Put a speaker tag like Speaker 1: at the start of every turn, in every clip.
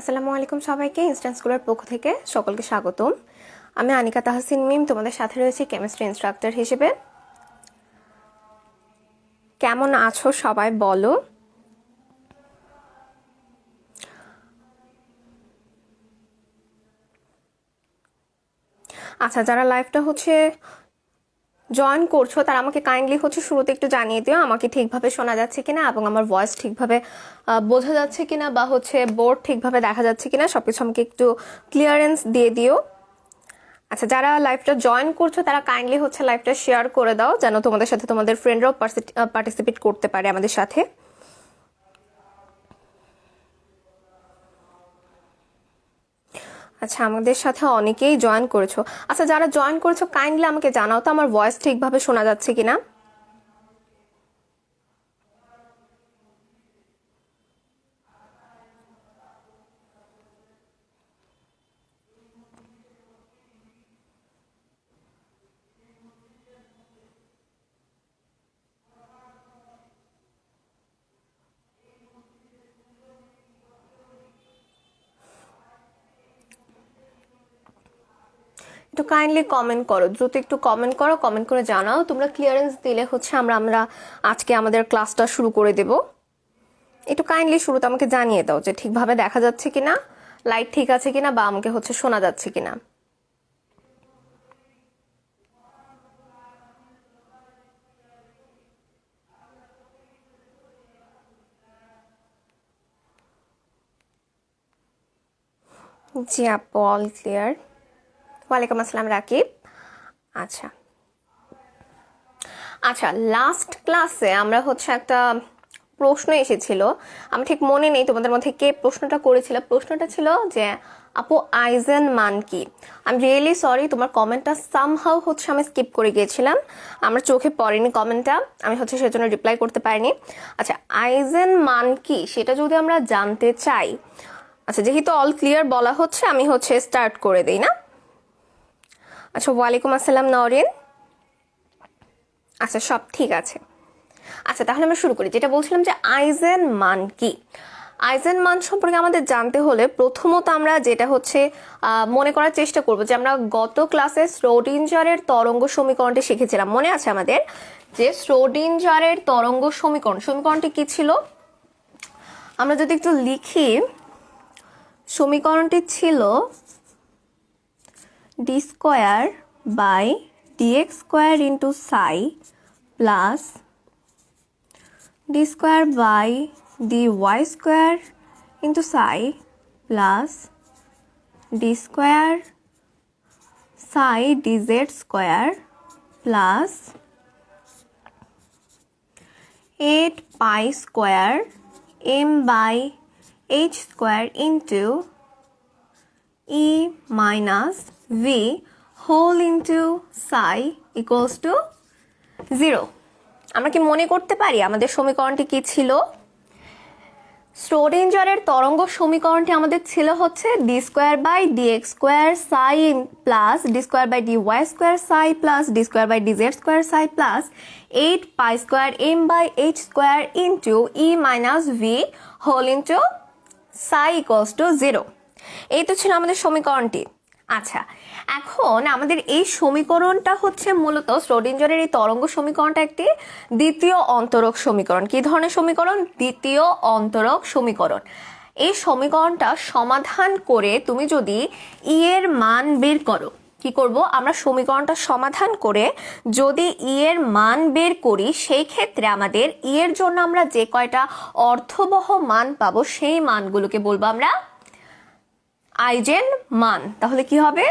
Speaker 1: আসসালামু আলাইকুম সবাইকে ইনস্ট্যান্ট স্কুলের পক্ষ থেকে সকলকে স্বাগতম। আমি আনিকা তাহসিন মিম তোমাদের সাথে রয়েছি কেমিস্ট্রি ইনস্ট্রাক্টর হিসেবে। কেমন আছো সবাই বলো। আচ্ছা, যারা লাইভটা জয়েন করছো তারা আমাকে কাইন্ডলি শুরুতে একটু জানিয়ে দিও আমাকে ঠিকভাবে শোনা যাচ্ছে কিনা এবং আমার ভয়েস ঠিকভাবে বোঝা যাচ্ছে কিনা বা বোর্ড ঠিকভাবে দেখা যাচ্ছে কিনা সবকিছু আমাকে একটু ক্লিয়ারেন্স দিয়ে দিও। আচ্ছা, যারা লাইভটা জয়েন করছো তারা কাইন্ডলি লাইভটা শেয়ার করে দাও যেন তোমাদের সাথে তোমাদের ফ্রেন্ডরাও পার্টিসিপেট করতে পারে আমাদের সাথে। আচ্ছা, আমাদের সাথে অনেকেই জয়েন করেছো। আচ্ছা, যারা জয়েন করেছো কাইন্ডলি আমাকে জানাও তো আমার ভয়েস ঠিকভাবে শোনা যাচ্ছে কিনা। একটু কাইন্ডলি কমেন্ট করো, দ্রুত একটু কমেন্ট করো, কমেন্ট করে জানাও। তোমরা ক্লিয়ারেন্স দিলে আমরা আজকে আমাদের ক্লাসটা শুরু করে দেব। একটু কাইন্ডলি শুরুতে আমাকে জানিয়ে দাও যে ঠিকভাবে দেখা যাচ্ছে কিনা, লাইট ঠিক আছে কিনা বা আমাকে শোনা যাচ্ছে কিনা। জি আপু, অল ক্লিয়ার। ওয়ালাইকুম আসসালাম রাকিব। আচ্ছা আচ্ছা, লাস্ট ক্লাসে আমরা একটা প্রশ্ন এসেছিল, আমি ঠিক মনে নেই তোমাদের মধ্যে কে প্রশ্নটা করেছিল। প্রশ্নটা ছিল যে আপু আইজেন মান কি। আমি রিয়েলি সরি, তোমার কমেন্টটা সামহাউ আমি স্কিপ করে গিয়েছিলাম, আমার চোখে পড়েনি কমেন্টটা, আমি সেজন্য রিপ্লাই করতে পারিনি। আচ্ছা, আইজেন মান কি সেটা যদি আমরা জানতে চাই, আচ্ছা যেহেতু অল ক্লিয়ার বলা হচ্ছে আমি স্টার্ট করে দিই না। আচ্ছা, ওয়ালাইকুম আসসালাম নরিন। আচ্ছা, সব ঠিক আছে। আচ্ছা, তাহলে আমরা শুরু করি। যেটা বলছিলাম যে আইজেন মান কি। আইজেন মান সম্পর্কে আমাদের জানতে হলে প্রথমত আমরা যেটা মনে করার চেষ্টা করব যে আমরা গত ক্লাসে শ্রোডিঞ্জারের তরঙ্গ সমীকরণটি শিখেছিলাম। মনে আছে আমাদের যে শ্রোডিঞ্জারের তরঙ্গ সমীকরণটি কি ছিল? আমরা যদি একটু লিখি, সমীকরণটি ছিল d square by dx square into psi plus d square by dy square into psi plus d square psi dz square plus 8 pi square m by h square into e minus v whole into psi equals to 0. আমরা কি মনে করতে পারি আমাদের সমীকরণটি কি ছিল? শ্রোডিঞ্জারের তরঙ্গ সমীকরণটি আমাদের ছিল d square by dx square psi plus d square by d y square psi plus d square by dz square psi plus 8 pi square m by h square into E minus V whole into psi equals to 0। এই তো ছিল আমাদের সমীকরণটি। আচ্ছা, এখন আমাদের এই সমীকরণটা মূলত শ্রোডিঞ্জারের এই তরঙ্গ সমীকরণটা একটি দ্বিতীয় অন্তরক সমীকরণ। কি ধরনের সমীকরণ? দ্বিতীয় অন্তরক সমীকরণ। এই সমীকরণটা সমাধান করে তুমি যদি ই এর মান বের করো, কি করব আমরা? সমীকরণটা সমাধান করে যদি ই এর মান বের করি, সেই ক্ষেত্রে আমাদের ই এর জন্য আমরা যে কয়টা অর্থবহ মান পাবো সেই মানগুলোকে বলবো আমরা আইজেন মান। তাহলে কি হবে?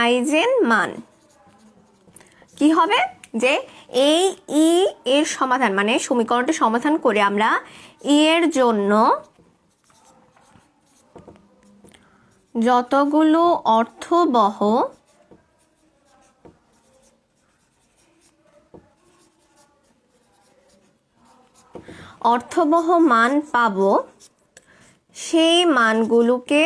Speaker 1: আইজেন মান কি হবে? যে এই ই এর সমাধান মানে সমীকরণটি সমাধান করে আমরা ই এর জন্য যতগুলো অর্থবহ মান পাবো, সেই মানগুলোকে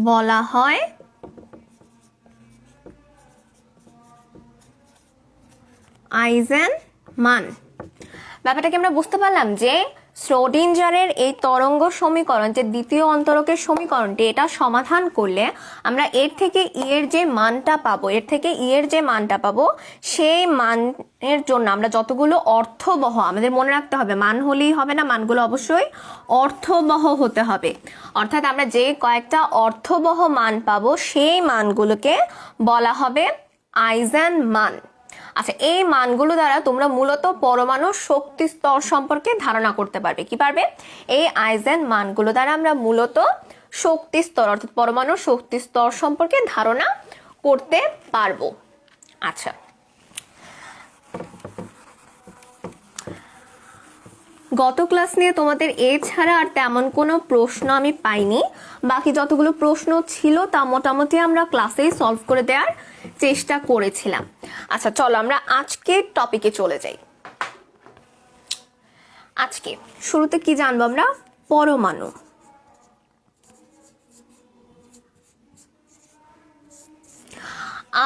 Speaker 1: বলা হয় আইজেনমান। ব্যাপারটাকে আমরা বুঝতে পারলাম যে শ্রোডিঞ্জারের এই তরঙ্গ সমীকরণ, যে দ্বিতীয় অন্তরকের সমীকরণটি, এটা সমাধান করলে আমরা এর থেকে এর যে মানটা পাবো, সেই মানের জন্য আমরা যতগুলো অর্থবহ, আমাদের মনে রাখতে হবে মান হলেই হবে না, মানগুলো অবশ্যই অর্থবহ হতে হবে। অর্থাৎ আমরা যে কয়েকটা অর্থবহ মান পাবো সেই মানগুলোকে বলা হবে আইজেনমান। আচ্ছা, এই মানগুলো দ্বারা তোমরা মূলত পরমাণুর শক্তি স্তর সম্পর্কে ধারণা করতে পারবে। কি পারবে? এই আইজেন মানগুলো দ্বারা আমরা মূলত শক্তি স্তর অর্থাৎ পরমাণুর শক্তি স্তর সম্পর্কে ধারণা করতে পারবো। আচ্ছা, গত ক্লাস নিয়ে তোমাদের এছাড়া আর তেমন কোনো প্রশ্ন আমি পাইনি। বাকি যতগুলো প্রশ্ন ছিল তা মোটামুটি আমরা ক্লাসেই সলভ করে দেওয়ার চেষ্টা করেছিলাম। আচ্ছা, চলো আমরা আজকের টপিকে চলে যাই। আজকে শুরুতে কি জানবো আমরা? পরমাণু।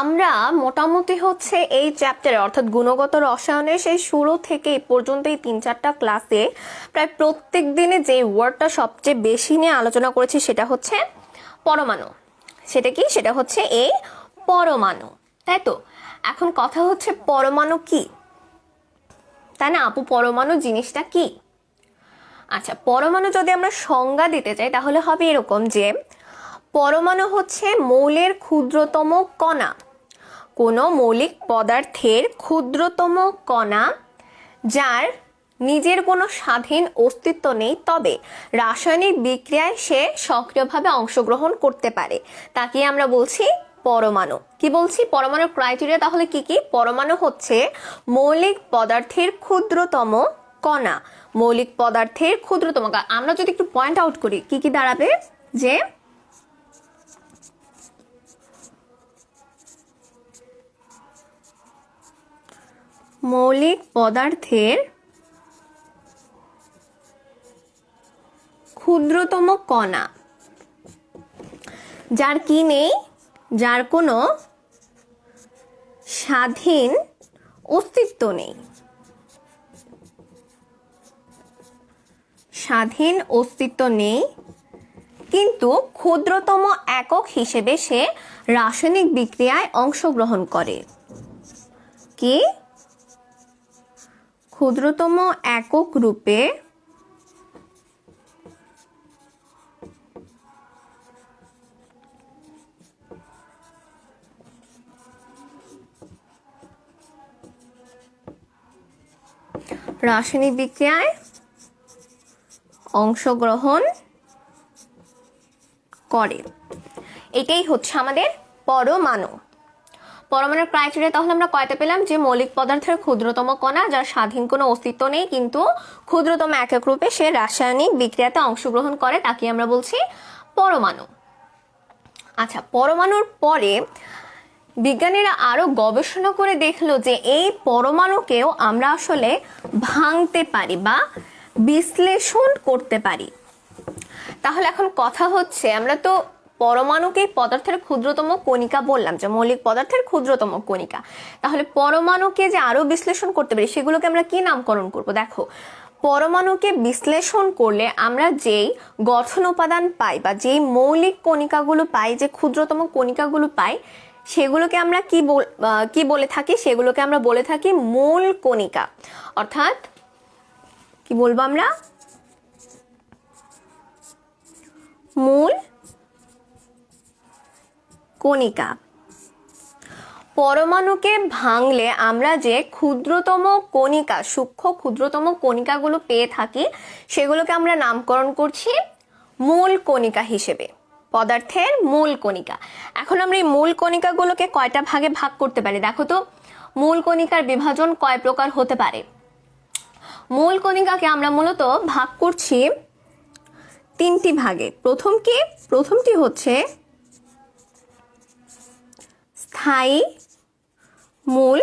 Speaker 1: আমরা মোটামুটি হচ্ছে এই চ্যাপ্টারে অর্থাৎ গুণগত রসায়নের সেই শুরু থেকে এই পর্যন্ত এই 3-4টা ক্লাসে প্রায় প্রত্যেক দিনে যে ওয়ার্ডটা সবচেয়ে বেশি নিয়ে আলোচনা করেছি সেটা হচ্ছে পরমাণু। সেটা কি? সেটা হচ্ছে এই পরমাণু, তাই তো? এখন কথা হচ্ছে পরমাণু কি, তাই না আপু? পরমাণু জিনিসটা কি? আচ্ছা, পরমাণু যদি আমরা সংজ্ঞা দিতে চাই তাহলে হবে এরকম যে পরমাণু হচ্ছে মৌলের ক্ষুদ্রতম কণা, কোনো মৌলিক পদার্থের ক্ষুদ্রতম কণা যার নিজের কোনো স্বাধীন অস্তিত্ব নেই, তবে রাসায়নিক বিক্রিয়ায় সে সক্রিয়ভাবে অংশগ্রহণ করতে পারে, তাকে আমরা বলছি পরমাণু। কি বলছি? পরমাণুর ক্রাইটেরিয়া তাহলে কি কি? পরমাণু হচ্ছে মৌলিক পদার্থের ক্ষুদ্রতম কণা, মৌলিক পদার্থের ক্ষুদ্রতম। আমরা যদি একটু পয়েন্ট আউট করি কি কি দাঁড়াবে, যে মৌলিক পদার্থের ক্ষুদ্রতম কণা যার কি নেই, যার কোনো স্বাধীন অস্তিত্ব নেই, স্বাধীন অস্তিত্ব নেই, কিন্তু ক্ষুদ্রতম একক হিসেবে সে রাসায়নিক বিক্রিয়ায় অংশগ্রহণ করে। কি? ক্ষুদ্রতম একক রূপে রাসায়নিক বিক্রিয়ায় অংশগ্রহণ করে। এটাই হচ্ছে আমাদের পরমাণু। পরমাণুর ক্রাইটেরিয়া তাহলে আমরা কয়টা পেলাম? যে মৌলিক পদার্থের ক্ষুদ্রতম কণা যার স্বাধীন কোনো অস্তিত্ব নেই কিন্তু ক্ষুদ্রতম একক রূপে সে রাসায়নিক বিক্রিয়াতে অংশগ্রহণ করে, তাকে আমরা বলছি পরমাণু। আচ্ছা, পরমাণুর পরে বিজ্ঞানীরা আরো গবেষণা করে দেখলো যে এই পরমাণুকেও আমরা আসলে ভাঙতে পারি বা বিশ্লেষণ করতে পারি। তাহলে এখন কথা হচ্ছে, আমরা তো পরমাণুকে পদার্থের ক্ষুদ্রতম কণিকা বললাম, যে মৌলিক পদার্থের ক্ষুদ্রতম কণিকা, তাহলে পরমাণুকে যে আরো বিশ্লেষণ করতে পারি সেগুলোকে আমরা কি নামকরণ করব? দেখো, পরমাণুকে বিশ্লেষণ করলে আমরা যেই গঠন উপাদান পাই বা যেই মৌলিক কণিকাগুলো পাই, যে ক্ষুদ্রতম কণিকাগুলো পাই, সেগুলোকে আমরা কি বলে থাকি? সেগুলোকে আমরা বলে থাকি মূল কণিকা। অর্থাৎ কি বলবো আমরা? মূল কণিকা। পরমাণুকে ভাঙলে আমরা যে ক্ষুদ্রতম কণিকা, সূক্ষ্ম ক্ষুদ্রতম কণিকাগুলো পেয়ে থাকি সেগুলোকে আমরা নামকরণ করছি মূল কণিকা হিসেবে, পদার্থের মূল কণিকা। এখন আমরা এই মূল কণিকাগুলোকে কয়টা ভাগে ভাগ করতে পারি? দেখো তো, মূল কণিকার বিভাজন কয় প্রকার হতে পারে? মূল কণিকাকে আমরা মূলত ভাগ করছি 3টি ভাগে। প্রথমটি হচ্ছে স্থায়ী মূল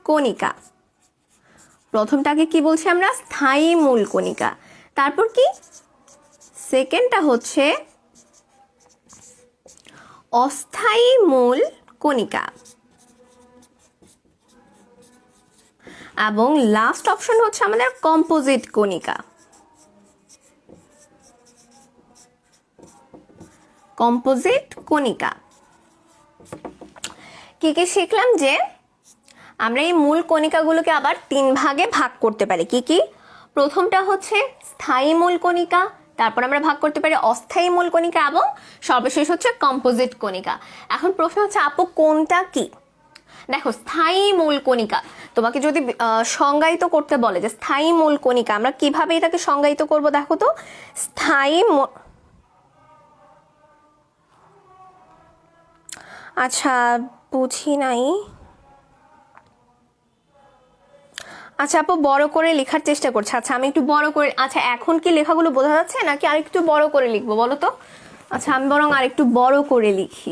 Speaker 1: কণিকা। প্রথমটাকে কি বলছি আমরা? স্থায়ী মূল কণিকা। তারপর কি? সেকেন্ডটা হচ্ছে অস্থায়ী মূল কণিকা। এবং লাস্ট অপশন হচ্ছে আমাদের কম্পোজিট কণিকা। কম্পোজিট কণিকা কি কি শিখলাম? যে আমরা এই মূল কণিকাগুলোকে আবার 3 ভাগে ভাগ করতে পারি। কি কি? প্রথমটা হচ্ছে স্থায়ী মূল কণিকা, তারপর আমরা ভাগ করতে পারি অস্থায়ী মূল কণিকা, এবং সর্বশেষ হচ্ছে কম্পোজিট কণিকা। এখন প্রশ্ন হচ্ছে আপু কোনটা কি? দেখো, স্থায়ী মূল কণিকা তোমাকে যদি সংজ্ঞায়িত করতে বলে যে স্থায়ী মূল কণিকা, আমরা কিভাবে এটাকে সংজ্ঞায়িত করব? দেখো তো, স্থায়ী আচ্ছা বুঝি নাই। আচ্ছা আপু বড় করে লেখার চেষ্টা করছে। আচ্ছা আমি একটু বড় করে, আচ্ছা এখন কি লেখাগুলো বোঝা যাচ্ছে নাকি আরেকটু বড় করে লিখবো বলো তো? আচ্ছা আমি বরং আরেকটু বড় করে লিখি।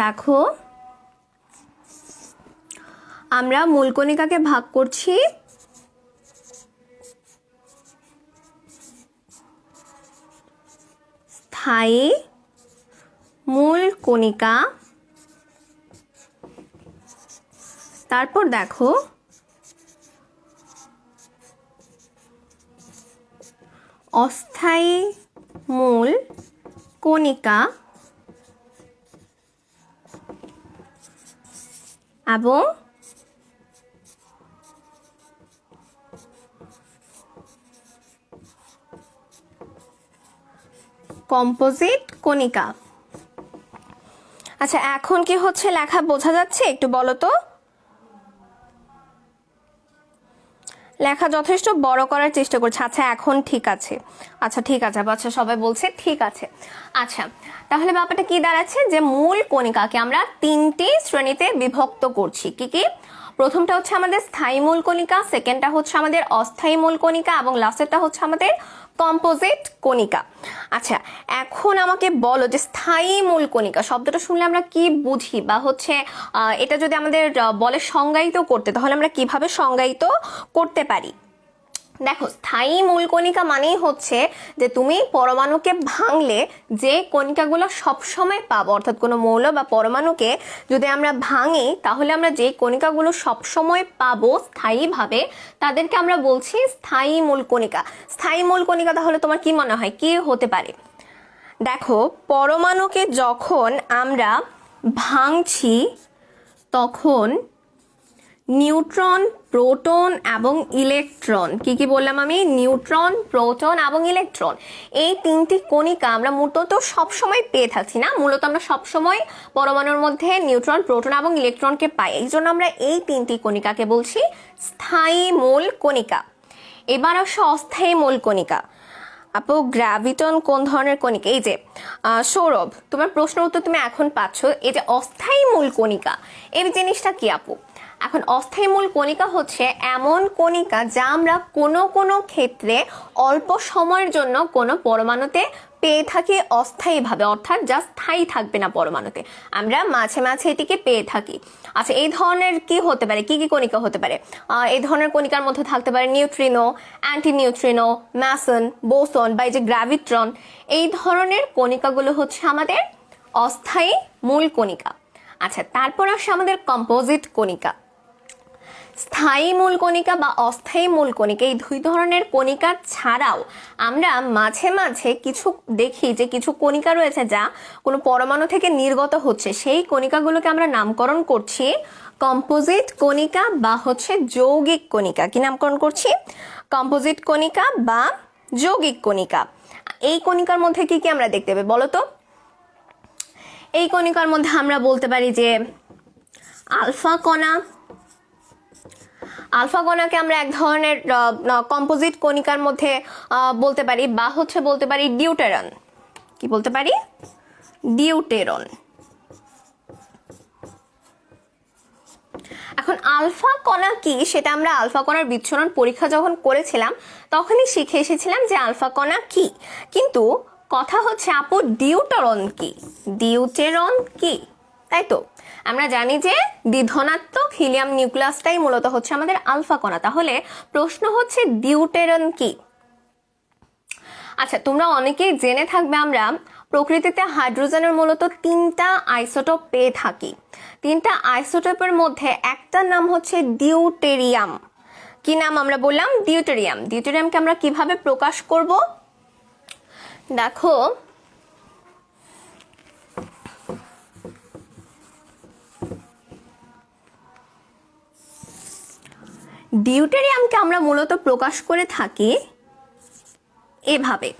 Speaker 1: দেখো, আমরা মূল কণিকাকে ভাগ করছি স্থায়ী মূল কণিকা, তারপর দেখো অস্থায়ী মূল কণিকা এবং কম্পোজিট কণিকা। আচ্ছা এখন কি হচ্ছে লেখা বোঝা যাচ্ছে? একটু বলো তো। লেখা যথেষ্ট বড় করার চেষ্টা করছে। আচ্ছা এখন ঠিক আছে। আচ্ছা ঠিক আছে, আচ্ছা সবাই বলছে ঠিক আছে। আচ্ছা তাহলে ব্যাপারটা কি দাঁড়াচ্ছে? যে মূল কণিকাকে আমরা 3টি শ্রেণীতে বিভক্ত করছি। কি কি? প্রথমটা হচ্ছে আমাদের স্থায়ী মূল কণিকা, সেকেন্ডটা হচ্ছে আমাদের অস্থায়ী মূল কণিকা, এবং লাস্টেরটা হচ্ছে আমাদের কম্পোজিট কণিকা। আচ্ছা এখন আমাকে বলো যে স্থায়ী মূল কণিকা শব্দটা শুনলে আমরা কি বুঝি, বা হচ্ছে এটা যদি আমাদের বলে সংজ্ঞায়িত করতে, তাহলে আমরা কিভাবে সংজ্ঞায়িত করতে পারি? দেখো, স্থায়ী মূল কণিকা মানেই হচ্ছে যে তুমি পরমাণুকে ভাঙলে যে কণিকাগুলো সবসময় পাবো, অর্থাৎ কোনো মৌল বা পরমাণুকে যদি আমরা ভাঙি তাহলে আমরা যে কণিকাগুলো সবসময় পাবো স্থায়ীভাবে, তাদেরকে আমরা বলছি স্থায়ী মূল কণিকা। স্থায়ী মূল কণিকা তাহলে তোমার কি মনে হয় কি হতে পারে? দেখো, পরমাণুকে যখন আমরা ভাঙছি তখন নিউট্রন, প্রোটন এবং ইলেকট্রন, কি কি বললাম আমি? নিউট্রন, প্রোটন এবং ইলেকট্রন, এই 3টি কণিকা আমরা মূলত সবসময় পেয়ে থাকছি না। মূলত আমরা সবসময় পরমাণুর মধ্যে নিউট্রন, প্রোটন এবং ইলেকট্রনকে পাই, এই জন্য আমরা এই 3টি কণিকাকে বলছি স্থায়ী মূল কণিকা। এবার আসো অস্থায়ী মূল কণিকা। আপু গ্র্যাভিটন কোন ধরনের কণিকা? এই যে সৌরভ, তোমার প্রশ্ন উত্তর তুমি এখন পাচ্ছ। এই যে অস্থায়ী মূল কণিকা, এই জিনিসটা কি আপু? এখন অস্থায়ী মূল কণিকা হচ্ছে এমন কণিকা যা আমরা কোনো কোনো ক্ষেত্রে অল্প সময়ের জন্য কোনো পরমাণুতে পেয়ে থাকি অস্থায়ীভাবে, অর্থাৎ যা স্থায়ী থাকবে না পরমাণুতে, আমরা মাঝে মাঝে এটিকে পেয়ে থাকি। আচ্ছা এই ধরনের কি হতে পারে? কি কি কণিকা হতে পারে? এই ধরনের কণিকার মধ্যে থাকতে পারে neutrino, anti neutrino, Mason, boson বা এই যে গ্র্যাভিট্রন, এই ধরনের কণিকাগুলো হচ্ছে আমাদের অস্থায়ী মূল কণিকা। আচ্ছা তারপর আসে আমাদের কম্পোজিট কণিকা। স্থায়ী মূল কণিকা বা অস্থায়ী মূল কণিকা, এই 2 ধরনের কণিকা ছাড়াও আমরা মাঝে মাঝে কিছু দেখি যে কিছু কণিকা রয়েছে যা কোনো পরমাণু থেকে নির্গত হচ্ছে, সেই কণিকাগুলোকে আমরা নামকরণ করছি কম্পোজিট কণিকা বা হচ্ছে যৌগিক কণিকা। কি নামকরণ করছি? কম্পোজিট কণিকা বা যৌগিক কণিকা। এই কণিকার মধ্যে কি কি আমরা দেখতে পাই বলো তো? এই কণিকার মধ্যে আমরা বলতে পারি যে আলফা কণা, আলফা কণাকে আমরা এক ধরনের কম্পোজিট কণিকার মধ্যে বলতে পারি, বা হচ্ছে বলতে পারি ডিউটেরন। কি বলতে পারি? ডিউটেরন। এখন আলফা কণা কি সেটা আমরা আলফা কণার বিচ্ছুরণ পরীক্ষা যখন করেছিলাম তখনই শিখে এসেছিলাম যে আলফা কণা কি, কিন্তু কথা হচ্ছে আপু ডিউটেরন কি? ডিউটেরন কি, তাই তো? আমরা জানি যে দ্বিধনাত্মক হিলিয়াম নিউক্লিয়াসটাই মূলত হচ্ছে আমাদের আলফা কণা। তাহলে প্রশ্ন হচ্ছে ডিউটেরন কি? আচ্ছা, তোমরা অনেকেই জেনে থাকবে আমরা প্রকৃতিতে হাইড্রোজেনের মূলত 3টা আইসোটোপ পেয়ে থাকি। 3টা আইসোটোপের মধ্যে একটার নাম হচ্ছে ডিউটেরিয়াম। কি নাম আমরা বললাম? ডিউটেরিয়াম। ডিউটেরিয়ামকে আমরা কিভাবে প্রকাশ করব? দেখো, ডিউটেরিয়ামকে আমরা মূলত প্রকাশ করে থাকি এভাবে।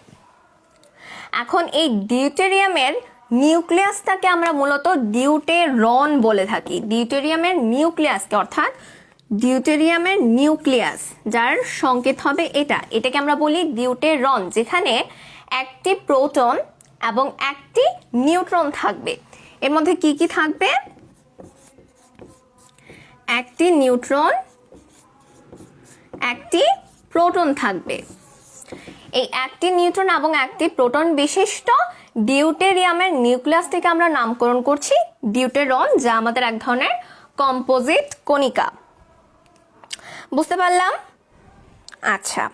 Speaker 1: এখন এই ডিউটেরিয়ামের নিউক্লিয়াসটাকে আমরা মূলত ডিউটেরন বলে থাকি। ডিউটেরিয়ামের নিউক্লিয়াসকে, অর্থাৎ ডিউটেরিয়ামের নিউক্লিয়াস যার সংকেত হবে এটাকে আমরা বলি ডিউটেরন, যেখানে একটি প্রোটন এবং একটি নিউট্রন থাকবে। এর মধ্যে কি কি থাকবে? একটি নিউট্রন, একটি প্রোটন থাকবে। এই একটি নিউট্রন এবং একটি প্রোটন বিশিষ্ট ডিউটেরিয়ামের নিউক্লিয়াসটিকে আমরা নামকরণ করছি ডিউটেরন, যা আমাদের এক ধরনের কম্পোজিট কণিকা। বুঝতে পারলাম? আচ্ছা,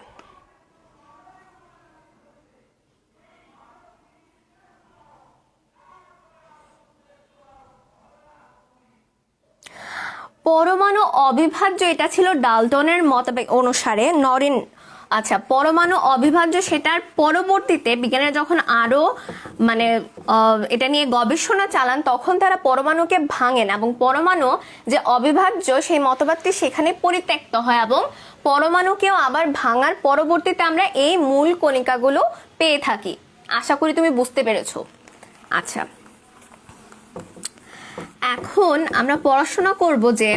Speaker 1: পরমাণু অবিভাজ্য, এটা ছিল ডাল্টনের মতবাদ অনুসারে নরিন। আচ্ছা, পরমাণু অবিভাজ্য সেটার পরবর্তীতে বিজ্ঞানীরা যখন আরো এটা নিয়ে গবেষণা চালান, তখন তারা পরমাণুকে ভাঙেন এবং পরমাণু যে অবিভাজ্য সেই মতবাদটি সেখানে পরিত্যক্ত হয় এবং পরমাণুকেও আবার ভাঙার পরবর্তীতে আমরা এই মূল কণিকাগুলো পেয়ে থাকি। আশা করি তুমি বুঝতে পেরেছো। আচ্ছা, এখন আমরা পড়াশোনা করব যে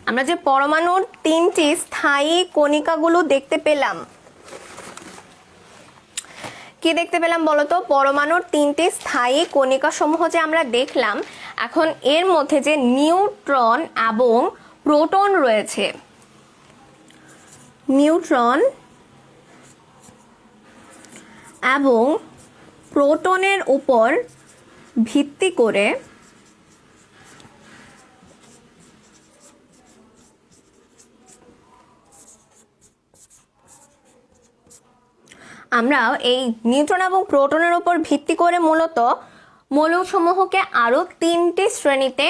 Speaker 1: আমরা যে পরমাণুর 3টি স্থায়ী কণিকাগুলো দেখতে পেলাম। কি দেখতে পেলাম বলতো? পরমাণুর 3টি স্থায়ী কণিকা সমূহ যে আমরা দেখলাম, এখন এর মধ্যে যে নিউট্রন এবং প্রোটন রয়েছে, নিউট্রন এবং প্রোটনের উপর ভিত্তি করে আমরা এই নিউট্রন এবং প্রোটনের উপর ভিত্তি করে মূলত মৌলসমূহকে আরো 3টি শ্রেণীতে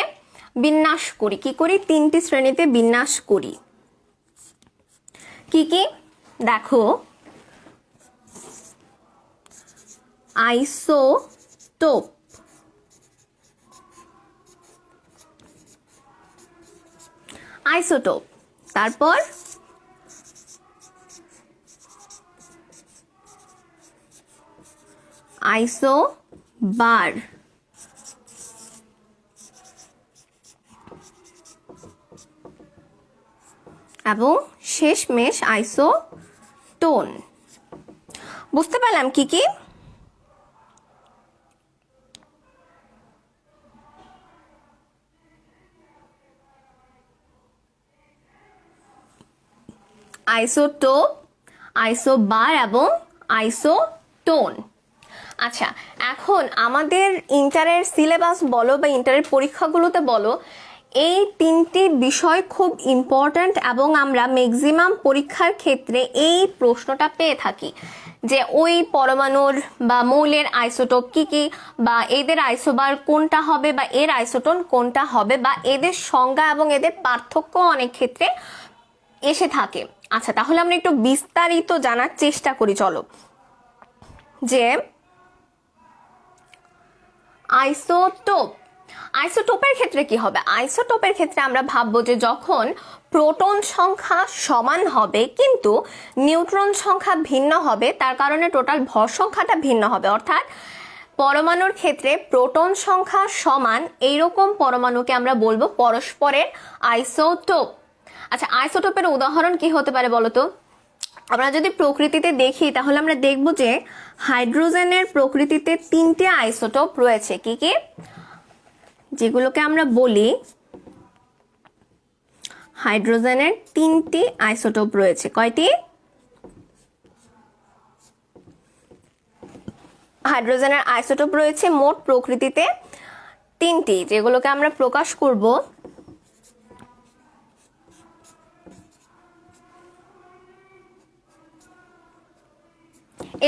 Speaker 1: বিন্যাস করি। কি করি? 3টি শ্রেণীতে বিন্যাস করি। কি কি? দেখো, আইসোটোপ, আইসোটোপ, তারপর আইসোবার, এবং শেষমেশ আইসোটোন। বুঝতে পারলাম কি কি? আইসোটোপ, আইসোবার এবং আইসোটোন। আচ্ছা, এখন আমাদের ইন্টারের সিলেবাস বলো বা ইন্টারের পরীক্ষাগুলোতে বলো, এই 3টি বিষয় খুব ইম্পর্ট্যান্ট এবং আমরা ম্যাক্সিমাম পরীক্ষার ক্ষেত্রে এই প্রশ্নটা পেয়ে থাকি যে ওই পরমাণুর বা মৌলের আইসোটোপ কি কি, বা এদের আইসোবার কোনটা হবে, বা এর আইসোটোন কোনটা হবে, বা এদের সংজ্ঞা এবং এদের পার্থক্য অনেক ক্ষেত্রে এসে থাকে। আচ্ছা, তাহলে আমরা একটু বিস্তারিত জানার চেষ্টা করি। চলো, যে আইসোটোপ, আইসোটোপের ক্ষেত্রে কি হবে? আইসোটোপের ক্ষেত্রে আমরা ভাববো যে যখন প্রোটন সংখ্যা সমান হবে কিন্তু নিউট্রন সংখ্যা ভিন্ন হবে, তার কারণে টোটাল ভর সংখ্যাটা ভিন্ন হবে। অর্থাৎ পরমাণুর ক্ষেত্রে প্রোটন সংখ্যা সমান এইরকম পরমাণুকে আমরা বলবো পরস্পরের আইসোটোপ। আচ্ছা, আইসোটোপের উদাহরণ কি হতে পারে বলতো? আমরা যদি প্রকৃতিতে দেখি তাহলে আমরা দেখব যে হাইড্রোজেনের প্রকৃতিতে 3টে আইসোটোপ রয়েছে। কি কি? যেগুলোকে আমরা বলি হাইড্রোজেনের 3টি আইসোটোপ রয়েছে। কয়টি? হাইড্রোজেনের আইসোটোপ রয়েছে মোট প্রকৃতিতে তিনটি, যেগুলোকে আমরা প্রকাশ করব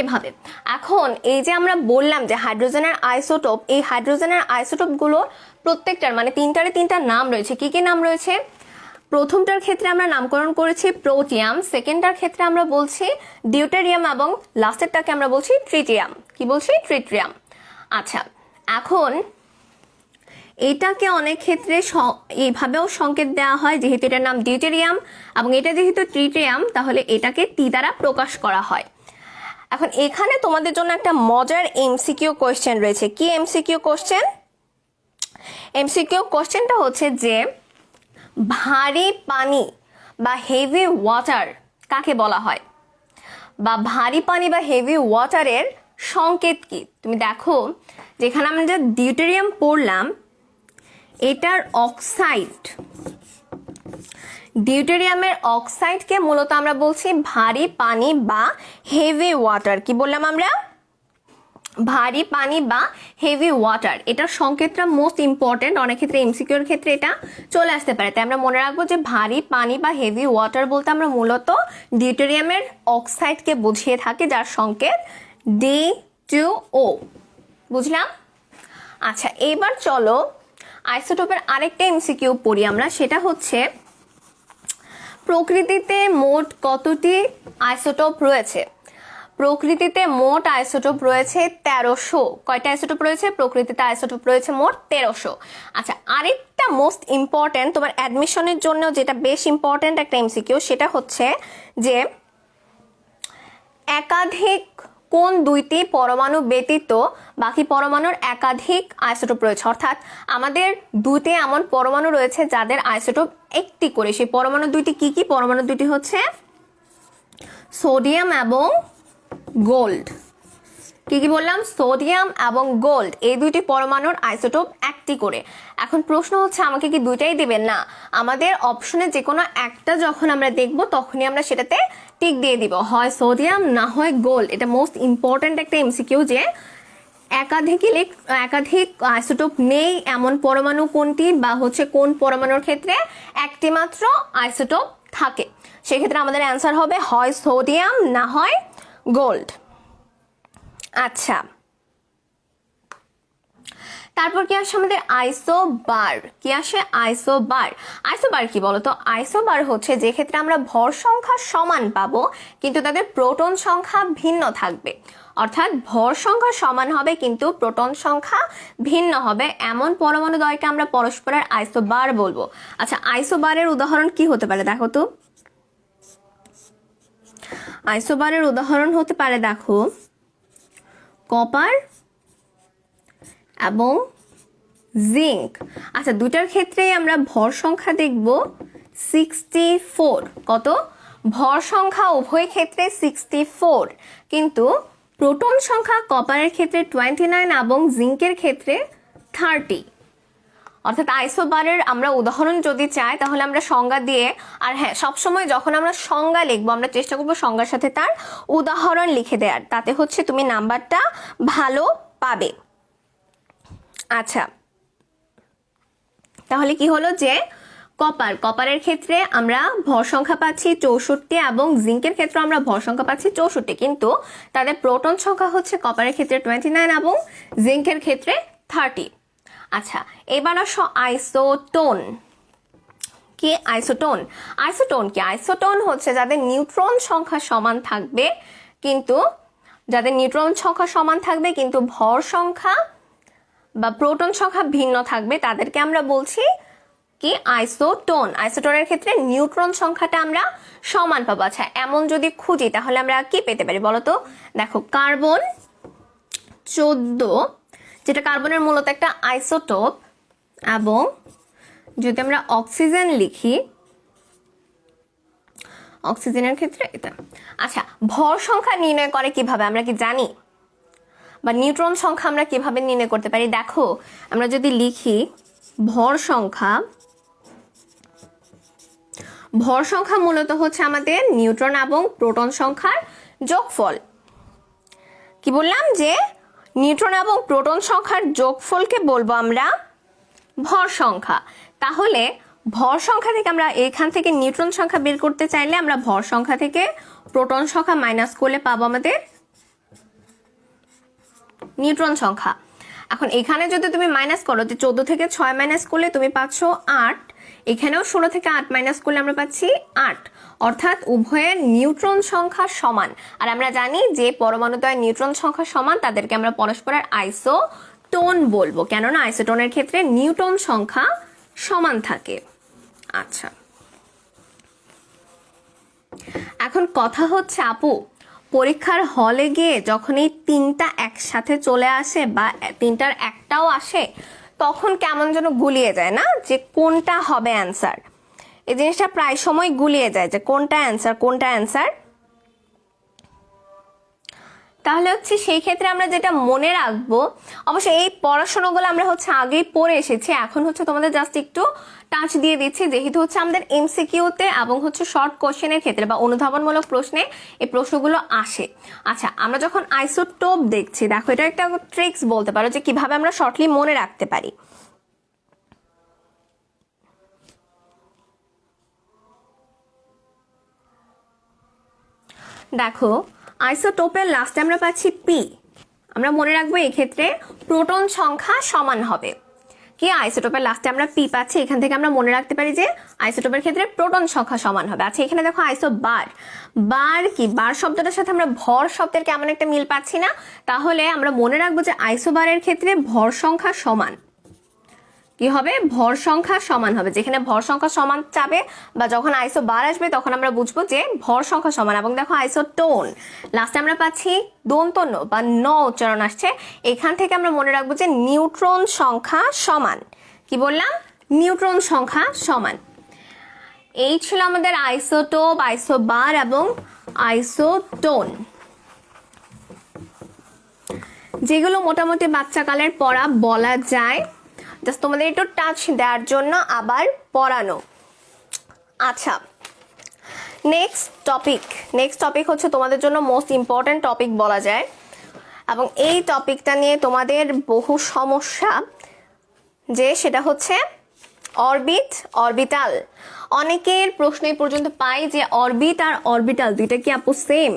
Speaker 1: এভাবে। এখন এই যে আমরা বললাম যে হাইড্রোজেনের আইসোটোপ, এই হাইড্রোজেনের আইসোটোপগুলো প্রত্যেকটার মানে তিনটারে তিনটা নাম রয়েছে। কি কি নাম রয়েছে? প্রথমটার ক্ষেত্রে আমরা নামকরণ করেছি প্রোটিয়াম, সেকেন্ডটার ক্ষেত্রে আমরা বলছি ডিউটেরিয়াম এবং লাস্টেরটাকে আমরা বলছি ট্রিটিয়াম। কি বলছি? ট্রিটিয়াম। আচ্ছা, এখন এটাকে অনেক ক্ষেত্রে এইভাবেও সংকেত দেওয়া হয়, যেহেতু এটার নাম ডিউটেরিয়াম এবং এটা যেহেতু ট্রিটিয়াম, তাহলে এটাকে টি দ্বারা প্রকাশ করা হয়। এখন এখানে তোমাদের জন্য একটা মজার এমসিকিউ কোশ্চেন রয়েছে। কি এমসিকিউ কোশ্চেন? এমসিকিউ কোশ্চেনটা হচ্ছে যে ভারী পানি বা হেভি ওয়াটার কাকে বলা হয়, বা ভারী পানি বা হেভি ওয়াটারের সংকেত কি? তুমি দেখো যেখানে আমরা যে ডিউটেরিয়াম পড়লাম, এটার অক্সাইড, ডিউটেরিয়ামের অক্সাইডকে মূলত আমরা বলছি ভারী পানি বা হেভি ওয়াটার। কি বললাম আমরা? ভারী পানি বা হেভি ওয়াটার। এটার সংকেতটা মোস্ট ইম্পর্টেন্ট, অনেক ক্ষেত্রে এমসিকিউর ক্ষেত্রে এটা চলে আসতে পারে। তাই আমরা মনে রাখবো যে ভারী পানি বা হেভি ওয়াটার বলতে আমরা মূলত ডিউটেরিয়ামের অক্সাইডকে বুঝিয়ে থাকি, যার সংকেত D2O। বুঝলাম? আচ্ছা, এবার চলো আইসোটোপের আরেকটা এমসিকিউ পড়ি আমরা। সেটা হচ্ছে প্রকৃতিতে মোট কতটি আইসোটোপ রয়েছে? প্রকৃতিতে মোট আইসোটোপ রয়েছে 1300। কয়টা আইসোটোপ রয়েছে? প্রকৃতিতে আইসোটোপ রয়েছে মোট 1300। আচ্ছা, আরেকটা মোস্ট ইম্পর্টেন্ট তোমার অ্যাডমিশনের জন্য যেটা বেশ ইম্পর্টেন্ট একটা এমসিকিউ, সেটা হচ্ছে যে একাধিক কোন দুইটি পরমাণু ব্যতীত বাকি পরমাণুর একাধিক আইসোটোপ রয়েছে? অর্থাৎ আমাদের দুইটি এমন পরমাণু রয়েছে যাদের আইসোটোপ একটি করে। সেই পরমাণু দুইটি কি কি? পরমাণু দুইটি হচ্ছে সোডিয়াম এবং গোল্ড। কি কি বললাম? সোডিয়াম এবং গোল্ড, এই দুইটি পরমাণুর আইসোটোপ একটি করে। এখন প্রশ্ন হচ্ছে আমাকে কি দুইটাই দিবেন? না, আমাদের অপশনে যে কোনো একটা যখন আমরা দেখব তখনই আমরা সেটাতে টিক দিয়ে দিব, হয় সোডিয়াম না হয় গোল্ড। এটা মোস্ট ইম্পর্টেন্ট একটা এমসিকিউ যে একাধিক আইসোটোপ নেই এমন পরমাণু কোনটি, বা হচ্ছে কোন পরমাণুর ক্ষেত্রে একটি মাত্র আইসোটোপ থাকে। সেক্ষেত্রে আমাদের অ্যান্সার হবে হয় সোডিয়াম না হয় গোল্ড। আচ্ছা, তারপর কি আসে আমাদের আইসোবার। কি আসে? আইসোবার। আইসোবার কি বলতো? আইসোবার হচ্ছে যে ক্ষেত্রে আমরা ভর সংখ্যা সমান পাবো কিন্তু তাদের প্রোটন সংখ্যা ভিন্ন থাকবে। অর্থাৎ ভর সংখ্যা সমান হবে কিন্তু প্রোটন সংখ্যা ভিন্ন হবে, এমন পরমাণু দ্বয়কে আমরা পরস্পরের আইসোবার বলবো। আচ্ছা, আইসোবারের উদাহরণ কি হতে পারে দেখো তো? আইসোবারের উদাহরণ হতে পারে দেখো কপার এবং জিঙ্ক। আচ্ছা, দুটার ক্ষেত্রেই আমরা ভর সংখ্যা দেখব 64। কত? ভর সংখ্যা উভয় ক্ষেত্রে 64, কিন্তু প্রোটন সংখ্যা কপারের ক্ষেত্রে 29 এবং জিঙ্কের ক্ষেত্রে 30। অর্থাৎ আইসোবারের আমরা উদাহরণ যদি চাই তাহলে আমরা সংজ্ঞা দিয়ে, আর হ্যাঁ, সবসময় যখন আমরা সংজ্ঞা লিখবো আমরা চেষ্টা করবো সংজ্ঞার সাথে তার উদাহরণ লিখে দেওয়ার, তাতে হচ্ছে তুমি নাম্বারটা ভালো পাবে। আচ্ছা, তাহলে কি হলো যে কপারের ক্ষেত্রে আমরা ভর সংখ্যা পাচ্ছি 64 এবং জিঙ্কের ক্ষেত্রে আমরা ভর সংখ্যা পাচ্ছি 64, কিন্তু তাদের প্রোটন সংখ্যা হচ্ছে কপারের ক্ষেত্রে 29 এবং জিঙ্কের ক্ষেত্রে 30। আচ্ছা, এবার আসো আইসোটোন। কি আইসোটোন? আইসোটোন কি? আইসোটোন হচ্ছে যাদের নিউট্রন সংখ্যা সমান থাকবে কিন্তু ভর সংখ্যা বা প্রোটন সংখ্যা ভিন্ন থাকবে, তাদেরকে আমরা বলছি কি? আইসোটোন। আইসোটোনের ক্ষেত্রে নিউট্রন সংখ্যাটা আমরা সমান পাবো। আচ্ছা, এমন যদি খুঁজি তাহলে আমরা কি পেতে পারি বলতো? দেখো, কার্বন 14, যেটা কার্বনের মূলত একটা আইসোটোপ, এবং যদি আমরা অক্সিজেন লিখি, অক্সিজেনের ক্ষেত্রে এটা। আচ্ছা, ভর সংখ্যা নির্ণয় করে কিভাবে আমরা কি জানি? বা নিউট্রন সংখ্যা আমরা কিভাবে নির্ণয় করতে পারি? দেখো, আমরা যদি লিখি ভর সংখ্যা মূলত হচ্ছে আমাদের নিউট্রন এবং প্রোটন সংখ্যার যোগফল। কি বললাম? যে নিউট্রন এবং প্রোটন সংখ্যার যোগফলকে বলবো আমরা ভর সংখ্যা। তাহলে ভর সংখ্যা থেকে আমরা এখান থেকে নিউট্রন সংখ্যা বের করতে চাইলে আমরা ভর সংখ্যা থেকে প্রোটন সংখ্যা মাইনাস করলে পাবো আমাদের নিউট্রন সংখ্যা। এখন এখানে যদি তুমি মাইনাস করো, যে 14 থেকে 6 মাইনাস করলে তুমি পাচ্ছ 8, এখানেও 16 থেকে 8 মাইনাস করলে আমরা পাচ্ছি 8, অর্থাৎ উভয়ের নিউট্রন সংখ্যা সমান। আর আমরা জানি যে পরমাণুদ্বয় নিউট্রন সংখ্যা সমান তাদেরকে আমরা পরস্পরের আইসোটোন বলবো, কেননা আইসোটোনের ক্ষেত্রে নিউট্রন সংখ্যা সমান থাকে। আচ্ছা, এখন কথা হচ্ছে আপু, পরীক্ষার হলে গিয়ে যখন এই তিনটা একসাথে চলে আসে বা তিনটার একটাও আসে, তখন কেমন যেন গুলিয়ে যায় না, যে কোনটা হবে অ্যান্সার। এই জিনিসটা প্রায় সময় গুলিয়ে যায় যে কোনটা অ্যান্সার। তাহলে হচ্ছে সেই ক্ষেত্রে আমরা যেটা মনে রাখবো, অবশ্য এই পড়াশোনাগুলো আমরা হচ্ছে আগেই পড়ে এসেছি, এখন হচ্ছে তোমাদের জাস্ট একটু টাচ দিয়ে দিচ্ছি, যেহেতু হচ্ছে আমাদের এমসিকিউতে এবং হচ্ছে শর্ট কোশ্চেনের ক্ষেত্রে বা অনুধাবনমূলক প্রশ্নে এই প্রশ্নগুলো আসে। আচ্ছা, আমরা যখন আইসোটোপ দেখছি, দেখো এটা একটা ট্রিক্স বলতে পারো যে কিভাবে আমরা শর্টলি মনে রাখতে পারি। দেখো, আইসোটোপের লাস্টে আমরা পাচ্ছি পি, আমরা মনে রাখবো এই ক্ষেত্রে প্রোটন সংখ্যা সমান হবে। কি, আইসোটোপের লাস্টে আমরা পি পাচ্ছি, এখান থেকে আমরা মনে রাখতে পারি যে আইসোটোপের ক্ষেত্রে প্রোটন সংখ্যা সমান হবে। আচ্ছা, এখানে দেখো বার কি, বার শব্দটার সাথে আমরা ভর শব্দের কেমন একটা মিল পাচ্ছি না, তাহলে আমরা মনে রাখবো যে আইসোবারের ক্ষেত্রে ভর সংখ্যা সমান। কি হবে, ভর সংখ্যা সমান হবে। যেখানে ভর সংখ্যা সমান চাবে বা যখন আইসো বার আসবে তখন আমরা বুঝবো যে ভর সংখ্যা সমান। এবং দেখো আইসোটোন লাস্টে আমরা পাচ্ছি দন্ত ন বা ন উচ্চারণ আসছে, এখান থেকে আমরা মনে রাখবো যে নিউট্রন সংখ্যা সমান। কি বললাম, নিউট্রন সংখ্যা সমান। এই ছিল আমাদের আইসোটোপ, আইসোবার এবং আইসোটোন, যেগুলো মোটামুটি বাচ্চাকালের পড়া বলা যায়, জাস্ট তোমাদের একটু টাচ দেওয়ার জন্য আবার পড়ানো। আচ্ছা, নেক্সট টপিক হচ্ছে তোমাদের জন্য মোস্ট ইম্পর্টেন্ট টপিক বলা যায়, এবং এই টপিকটা নিয়ে তোমাদের বহু সমস্যা, যে সেটা হচ্ছে অরবিটাল। অনেকের প্রশ্ন এই পর্যন্ত পাই যে অরবিট আর অরবিটাল দুইটা কি আপু সেম?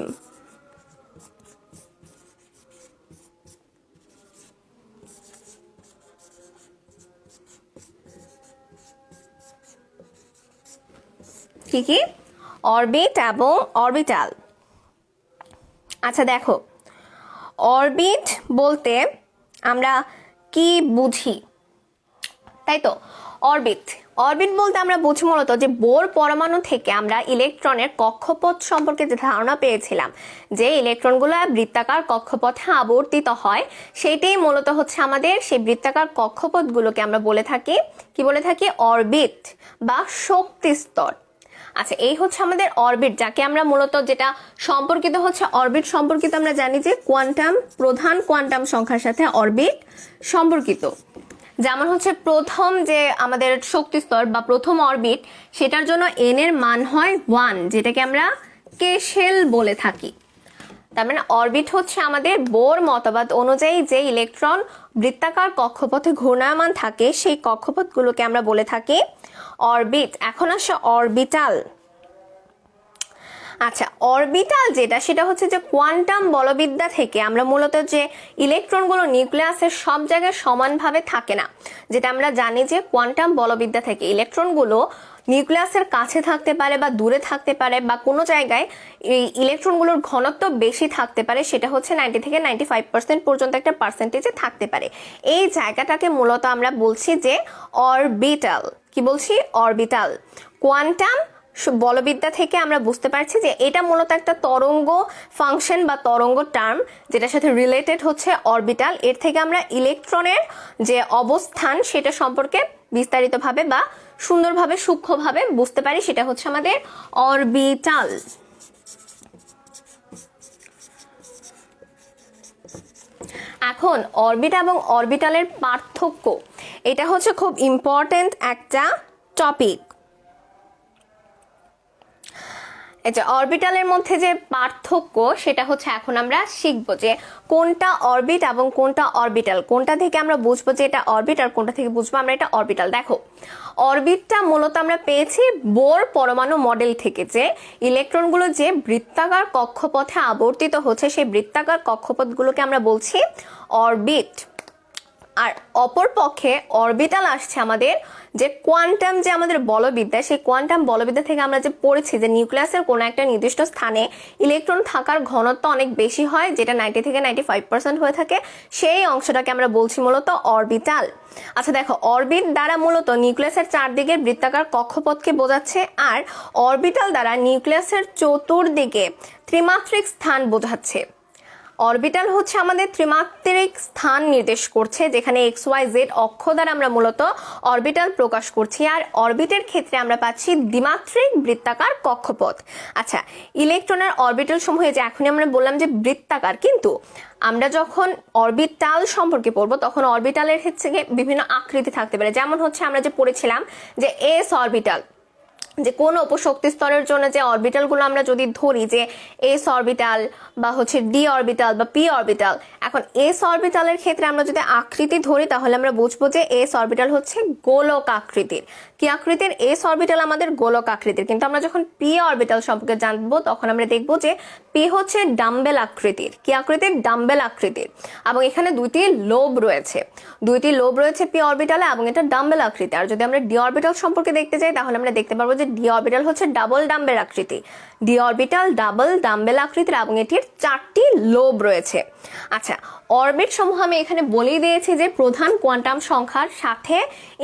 Speaker 1: কি অরবিট এবং অরবিটাল। আচ্ছা দেখো, অরবিট বলতে আমরা কি বুঝি, তাই তো? অরবিট বলতে আমরা বুঝি মূলত যে বোর পরমাণু থেকে আমরা ইলেকট্রনের কক্ষপথ সম্পর্কে যে ধারণা পেয়েছিলাম, যে ইলেকট্রনগুলো বৃত্তাকার কক্ষপথে আবর্তিত হয়, সেইটাই মূলত হচ্ছে আমাদের সেই বৃত্তাকার কক্ষপথগুলোকে আমরা বলে থাকি অরবিট বা শক্তি স্তর। আচ্ছা, এই হচ্ছে আমাদের অরবিট, যাকে আমরা মূলত যেটা সম্পর্কিত হচ্ছে অরবিট সম্পর্কিত আমরা জানি যে প্রধান কোয়ান্টাম সংখ্যার সাথে অরবিট সম্পর্কিত। যেমন হচ্ছে প্রথম যে আমাদের শক্তি স্তর বা প্রথম অরবিট, সেটার জন্য n এর মান হয় 1, যেটাকে আমরা কেশেল বলে থাকি। তার মানে অরবিট হচ্ছে আমাদের বোর মতবাদ অনুযায়ী যে ইলেকট্রন বৃত্তাকার কক্ষপথে ঘূর্ণায়মান থাকে, সেই কক্ষপথগুলোকে আমরা বলে থাকি অরবিট। এখন আসে অরবিটাল। আচ্ছা, অরবিটাল যেটা, সেটা হচ্ছে যে কোয়ান্টাম বলবিদ্যা থেকে আমরা মূলত যে ইলেকট্রনগুলো নিউক্লিয়াসের সব জায়গায় সমানভাবে থাকে না, যেটা আমরা জানি যে কোয়ান্টাম বলবিদ্যা থেকে ইলেকট্রনগুলো নিউক্লিয়াসের কাছে থাকতে পারে বা দূরে থাকতে পারে, বা কোনো জায়গায় এই ইলেকট্রনগুলোর ঘনত্ব বেশি থাকতে পারে, সেটা হচ্ছে 90 থেকে 95% পর্যন্ত একটা পার্সেন্টেজে থাকতে পারে। এই জায়গাটাকে মূলত আমরা বলছি যে অরবিটাল। কি বলছি? অরবিটাল। কোয়ান্টাম বলবিদ্যা থেকে আমরা বুঝতে পারছি যে এটা মূলত একটা তরঙ্গ ফাংশন বা তরঙ্গ টার্ম, যেটার সাথে রিলেটেড হচ্ছে অরবিটাল। এর থেকে আমরা ইলেকট্রনের যে অবস্থান সেটা সম্পর্কে বিস্তারিতভাবে বা সুন্দরভাবে সূক্ষ্মভাবে বুঝতে পারি, সেটা হচ্ছে আমাদের অরবিটাল। এখন অরবিট এবং অরবিটালের পার্থক্য, এটা হচ্ছে খুব ইম্পর্টেন্ট একটা টপিক। এই যে অরবিটালের মধ্যে যে পার্থক্য সেটা হচ্ছে এখন আমরা শিখবো যে কোনটা অরবিট এবং কোনটা অরবিটাল, কোনটা থেকে আমরা বুঝবো যে এটা অরবিট আর কোনটা থেকে বুঝবো আমরা এটা অরবিটাল। দেখো অরবিটটা মূলত আমরা পেয়েছি বোর পরমাণু মডেল থেকে, যে ইলেকট্রনগুলো যে বৃত্তাকার কক্ষপথে আবর্তিত হচ্ছে সেই বৃত্তাকার কক্ষপথগুলোকে আমরা বলছি অরবিট। আর অপর পক্ষে অরবিটাল আসছে আমাদের যে কোয়ান্টাম, যে আমাদের বলবিদ্যা, সেই কোয়ান্টাম বলবিদ্যা থেকে আমরা যে পড়েছি যে নিউক্লিয়াসের কোনো একটা নির্দিষ্ট স্থানে ইলেকট্রন থাকার ঘনত্ব অনেক বেশি হয়, যেটা 90 থেকে 95% হয়ে থাকে, সেই অংশটাকে আমরা বলছি মূলত অরবিটাল। আচ্ছা দেখো, অরবিট দ্বারা মূলত নিউক্লিয়াসের চারদিকের বৃত্তাকার কক্ষপথকে বোঝাচ্ছে, আর অরবিটাল দ্বারা নিউক্লিয়াসের চতুর্দিকে ত্রিমাত্রিক স্থান বোঝাচ্ছে। অরবিটাল হচ্ছে আমাদের ত্রিমাত্রিক স্থান নির্দেশ করছে, যেখানে এক্স ওয়াই জেড অক্ষ দ্বারা আমরা মূলত অরবিটাল প্রকাশ করছি, আর অরবিটের ক্ষেত্রে আমরা পাচ্ছি দ্বিমাত্রিক বৃত্তাকার কক্ষপথ। আচ্ছা, ইলেকট্রনের অরবিটাল সমূহে যে এখনই আমরা বললাম যে বৃত্তাকার, কিন্তু আমরা যখন অরবিটাল সম্পর্কে পড়বো তখন অরবিটালের হচ্ছে বিভিন্ন আকৃতি থাকতে পারে। যেমন হচ্ছে আমরা যে পড়েছিলাম যে এস অরবিটাল, যে কোন উপশক্তি স্তরের জন্য যে অরবিটালগুলো আমরা যদি ধরি যে এস অরবিটাল বা হচ্ছে ডি অরবিটাল বা পি অরবিটাল, এখন এস অরবিটালের ক্ষেত্রে আমরা যদি আকৃতি ধরি তাহলে আমরা বুঝবো যে এস অরবিটাল হচ্ছে গোলক আকৃতির। কি আকৃতির? এস অরবিটাল আমাদের গোলক আকৃতির। কিন্তু আমরা যখন পি অরবিটাল সম্পর্কে জানবো তখন আমরা দেখবো যে পি হচ্ছে ডাম্বেল আকৃতির। কি আকৃতির? ডাম্বেল আকৃতির। এবং এখানে দুইটি লোব রয়েছে পি অরবিটালে, এবং এটা ডাম্বেল আকৃতি। আর যদি আমরা ডি অরবিটাল সম্পর্কে দেখতে যাই তাহলে আমরা দেখতে পারবো যে ডি অরবিটাল হচ্ছে ডাবল ডাম্বেল আকৃতি। ডি অরবিটাল ডাবল ডাম্বেল আকৃতির এবং এটির 4টি লোব রয়েছে। আচ্ছা, অরবিট সমূহ আমি এখানে বলেই দিয়েছি যে প্রধান কোয়ান্টাম সংখ্যার সাথে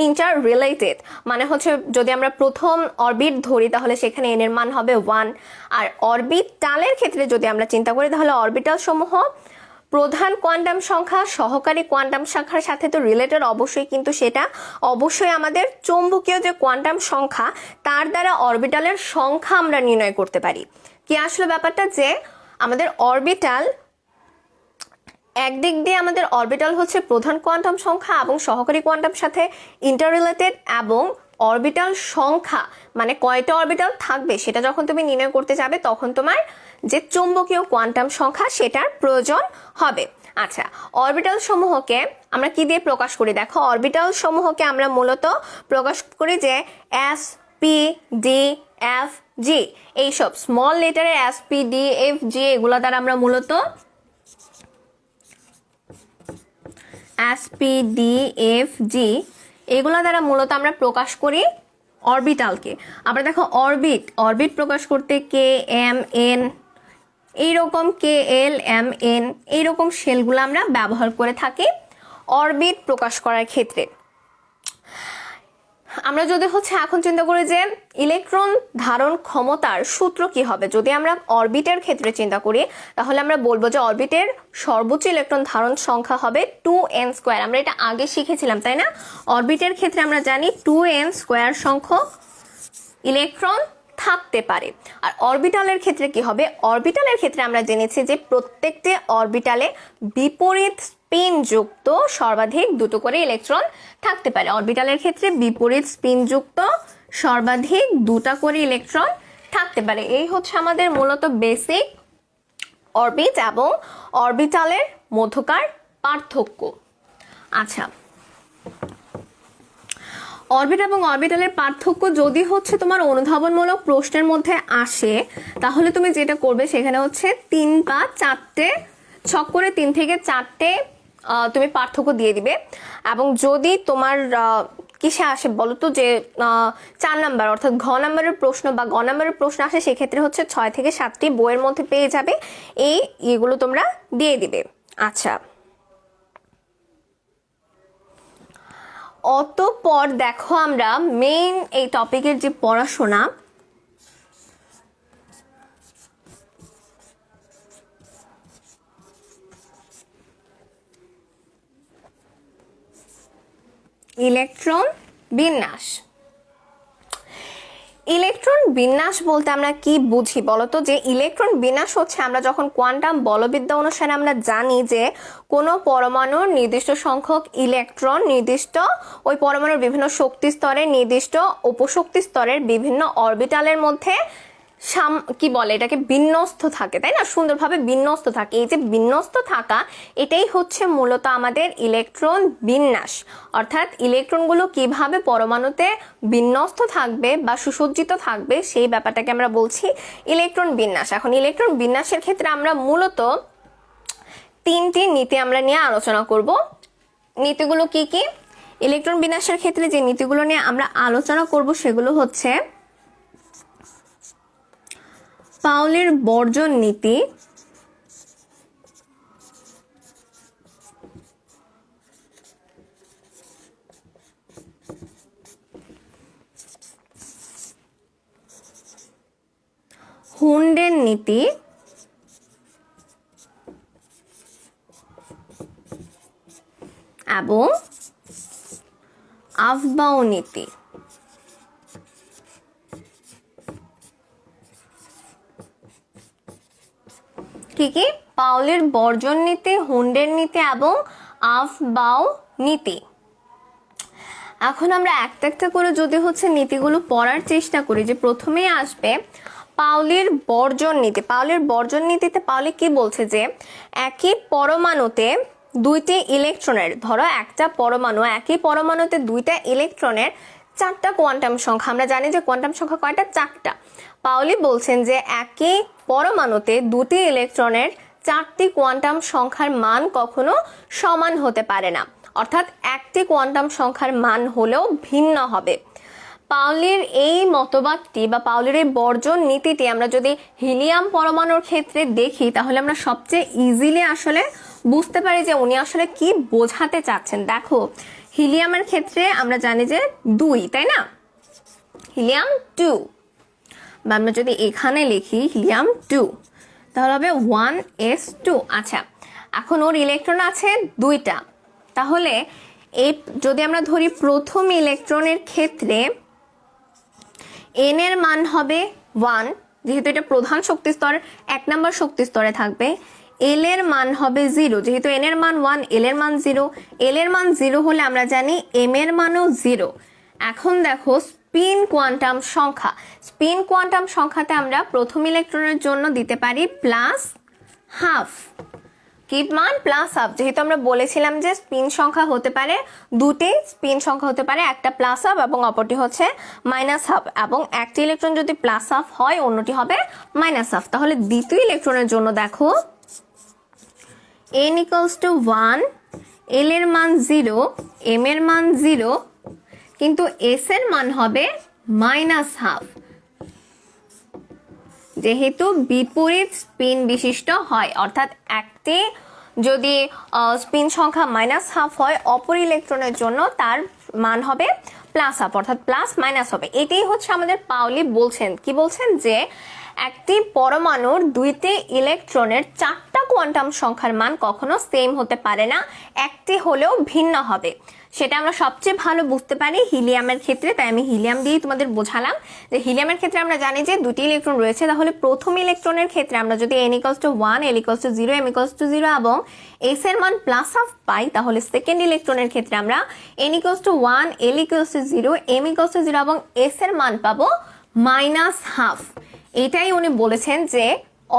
Speaker 1: ইন্টার রিলেটেড, মানে হচ্ছে যদি আমরা প্রথম অরবিট ধরি তাহলে সেখানে এন এর মান হবে 1। আর অরবিটালের ক্ষেত্রে যদি আমরা চিন্তা করি তাহলে অরবিটাল সমূহ প্রধান কোয়ান্টাম সংখ্যা সহকারী কোয়ান্টাম সংখ্যার সাথে তো রিলেটেড অবশ্যই, কিন্তু সেটা অবশ্যই আমাদের চৌম্বকীয় যে কোয়ান্টাম সংখ্যা তার দ্বারা অরবিটালের সংখ্যা আমরা নির্ণয় করতে পারি। কি আসলে ব্যাপারটা, যে আমাদের অরবিটাল একদিক দিয়ে আমাদের অরবিটাল হচ্ছে প্রধান কোয়ান্টাম সংখ্যা এবং সহকারী কোয়ান্টাম সাথে ইন্টার রিলেটেড, এবং অরবিটাল সংখ্যা মানে কয়টা অরবিটাল থাকবে সেটা যখন তুমি নির্ণয় করতে যাবে তখন তোমার যে চৌম্বকীয় কোয়ান্টাম সংখ্যা সেটার প্রয়োজন হবে। আচ্ছা, অরবিটাল সমূহকে আমরা কি দিয়ে প্রকাশ করি? দেখো, অরবিটাল সমূহকে আমরা মূলত প্রকাশ করি যে S P D F G, এইসব স্মল লেটারের S P D F G এগুলো দ্বারা আমরা মূলত S P D F G এগুলো দ্বারা মূলত আমরা প্রকাশ করি অরবিটালকে। আবার দেখো, অরবিট প্রকাশ করতে কে এম এন, এইরকম কে এল এম এন, এইরকম শেলগুলো আমরা ব্যবহার করে থাকি অরবিট প্রকাশ করার ক্ষেত্রে। আমরা যদি হচ্ছে এখন চিন্তা করি যে ইলেকট্রন ধারণ ক্ষমতার সূত্র কি হবে, যদি আমরা অরবিটের ক্ষেত্রে চিন্তা করি তাহলে আমরা বলবো যে অরবিটের সর্বোচ্চ ইলেকট্রন ধারণ সংখ্যা হবে 2n²। আমরা এটা আগে শিখেছিলাম, তাই না? অরবিটের ক্ষেত্রে আমরা জানি 2n² সংখ্যক ইলেকট্রন থাকতে পারে। আর অরবিটালের ক্ষেত্রে কি হবে? অরবিটালের ক্ষেত্রে আমরা জেনেছি যে প্রত্যেকটি অরবিটালে বিপরীত স্পিন যুক্ত সর্বাধিক 2টো করে ইলেকট্রন থাকতে পারে। অরবিটালের ক্ষেত্রে বিপরীত স্পিন যুক্ত সর্বাধিক 2টা করে ইলেকট্রন থাকতে পারে। এই হচ্ছে আমাদের মূলত বেসিক অরবিট এবং অরবিটালের মধ্যকার পার্থক্য। আচ্ছা, অরবিট এবং অরবিটালের পার্থক্য যদি হচ্ছে তোমার অনুধাবনমূলক প্রশ্নের মধ্যে আসে তাহলে তুমি যেটা করবে সেখানে হচ্ছে 3 বা 4টে ছক করে 3 থেকে 4টে তুমি পার্থক্য দিয়ে দিবে। এবং যদি তোমার কিসে আসে বলো তো, যে 4 নাম্বার অর্থাৎ ঘ নাম্বারের প্রশ্ন বা গ নাম্বারের প্রশ্ন আসে, সেক্ষেত্রে হচ্ছে 6 থেকে 7টি বইয়ের মধ্যে পেয়ে যাবে, এগুলো তোমরা দিয়ে দিবে। আচ্ছা, অতঃপর দেখো আমরা মেইন এই টপিকের যে পড়াশোনা, ইলেকট্রন বিন্যাস। ইলেকট্রন বিন্যাস বলতে আমরা কি বুঝি বলতো? যে ইলেকট্রন বিন্যাস হচ্ছে আমরা যখন কোয়ান্টাম বলবিদ্যা অনুসারে আমরা জানি যে কোনো পরমাণুর নির্দিষ্ট সংখ্যক ইলেকট্রন নির্দিষ্ট ওই পরমাণুর বিভিন্ন শক্তি স্তরের নির্দিষ্ট উপশক্তি স্তরের বিভিন্ন অরবিটালের মধ্যে কি বলে এটাকে, বিন্যস্ত থাকে, তাই না, সুন্দরভাবে বিন্যস্ত থাকে। এই যে বিন্যস্ত থাকা, এটাই হচ্ছে মূলত আমাদের ইলেকট্রন বিন্যাস। অর্থাৎ ইলেকট্রনগুলো কিভাবে পরমাণুতে বিন্যস্ত থাকবে বা সুসজ্জিত থাকবে সেই ব্যাপারটাকে আমরা বলছি ইলেকট্রন বিন্যাস। এখন ইলেকট্রন বিন্যাসের ক্ষেত্রে আমরা মূলত 3টি নীতি আমরা নিয়ে আলোচনা করব। নীতিগুলো কি কি? ইলেকট্রন বিন্যাসের ক্ষেত্রে যে নীতিগুলো নিয়ে আমরা আলোচনা করব সেগুলো হচ্ছে পাউলির বর্জন নীতি, হুন্ডের নীতি, এবং আফবাউ নীতি। কি কি? পাউলির বর্জন নীতি, হুন্ডের নীতি এবং আফবাউ নীতি। এখন আমরা একটা একটা করে যদি হচ্ছে নীতিগুলো পড়ার চেষ্টা করি, যে প্রথমেই আসবে পাউলির বর্জন নীতি। পাউলির বর্জন নীতিতে পাউলি কি বলছে, যে একই পরমাণুতে 2টি ইলেকট্রনের, ধরো একটা পরমাণু, একই পরমাণুতে 2টা ইলেকট্রনের 4টা কোয়ান্টাম সংখ্যা। আমরা জানি যে কোয়ান্টাম সংখ্যা কয়টা? 4টা। পাউলি বলছেন যে একই পরমাণুতে 2টি ইলেকট্রনের 4টি কোয়ান্টাম সংখ্যার মান কখনো সমান হতে পারে না, অর্থাৎ একটি কোয়ান্টাম সংখ্যার মান হলেও ভিন্ন হবে। পাউলির এই মতবাদটি বা পাউলির এই বর্জন নীতিটি আমরা যদি হিলিয়াম পরমাণুর ক্ষেত্রে দেখি, তাহলে আমরা সবচেয়ে ইজিলি আসলে বুঝতে পারি যে উনি আসলে কি বোঝাতে চাচ্ছেন। দেখো, হিলিয়ামের ক্ষেত্রে আমরা জানি যে 2, তাই না, হিলিয়াম 2, বা আমরা যদি এখানে লিখি হিলিয়াম 2, তাহলে হবে 1s2। আচ্ছা, এখন ওর ইলেকট্রন আছে 2টা, তাহলে এই যদি আমরা ধরি প্রথম ইলেকট্রনের ক্ষেত্রে n এর মান হবে 1, যেহেতু এটা প্রধান শক্তি স্তর 1 নম্বর শক্তি স্তরে থাকবে। l এর মান হবে 0, যেহেতু n এর মান 1, l এর মান 0। l এর মান 0 হলে আমরা জানি m এর মানও 0। এখন দেখো স্পিন কোয়ান্টাম সংখ্যা, স্পিন কোয়ান্টাম সংখ্যাতে আমরা প্রথম ইলেকট্রনের জন্য দিতে পারি +½ কি মান? +½ যেহেতু আমরা বলেছিলাম যে স্পিন সংখ্যা হতে পারে 2টি, স্পিন সংখ্যা হতে পারে একটা +½ এবং অপরটি হচ্ছে -½ এবং একটি ইলেকট্রন যদি +½ হয় অন্যটি হবে -½ তাহলে দ্বিতীয় ইলেকট্রনের জন্য দেখো n = 1, l এর মান 0, m এর মান 0, কিন্তু s এর মান হবে -½ যেহেতু বিপরীত স্পিন বিশিষ্ট হয়। অর্থাৎ একটি যদি স্পিন সংখ্যা -½ হয়, অপর ইলেকট্রনের জন্য তার মান হবে +½ অর্থাৎ +- হবে। এটাই হচ্ছে আমাদের পাউলি বলছেন। কি বলছেন? যে একটি পরমাণুর 2টি ইলেকট্রনের 4টা কোয়ান্টাম সংখ্যার মান কখনো সেম হতে পারে না, একটি হলেও ভিন্ন হবে। সেটা আমরা সবচেয়ে ভালো বুঝতে পারি হিলিয়ামের ক্ষেত্রে, তাই আমি হিলিয়াম দিয়েই তোমাদের বোঝালাম। যে হিলিয়ামের ক্ষেত্রে আমরা জানি যে 2টি ইলেকট্রন রয়েছে, তাহলে প্রথম ইলেকট্রনের ক্ষেত্রে আমরা যদি n = 1, l = 0, m = 0 এবং s এর মান +½ পাই, তাহলে সেকেন্ড ইলেকট্রনের ক্ষেত্রে আমরা n = 1, l = 0, m = 0 এবং s এর মান পাবো -½ এটাই উনি বলেছেন যে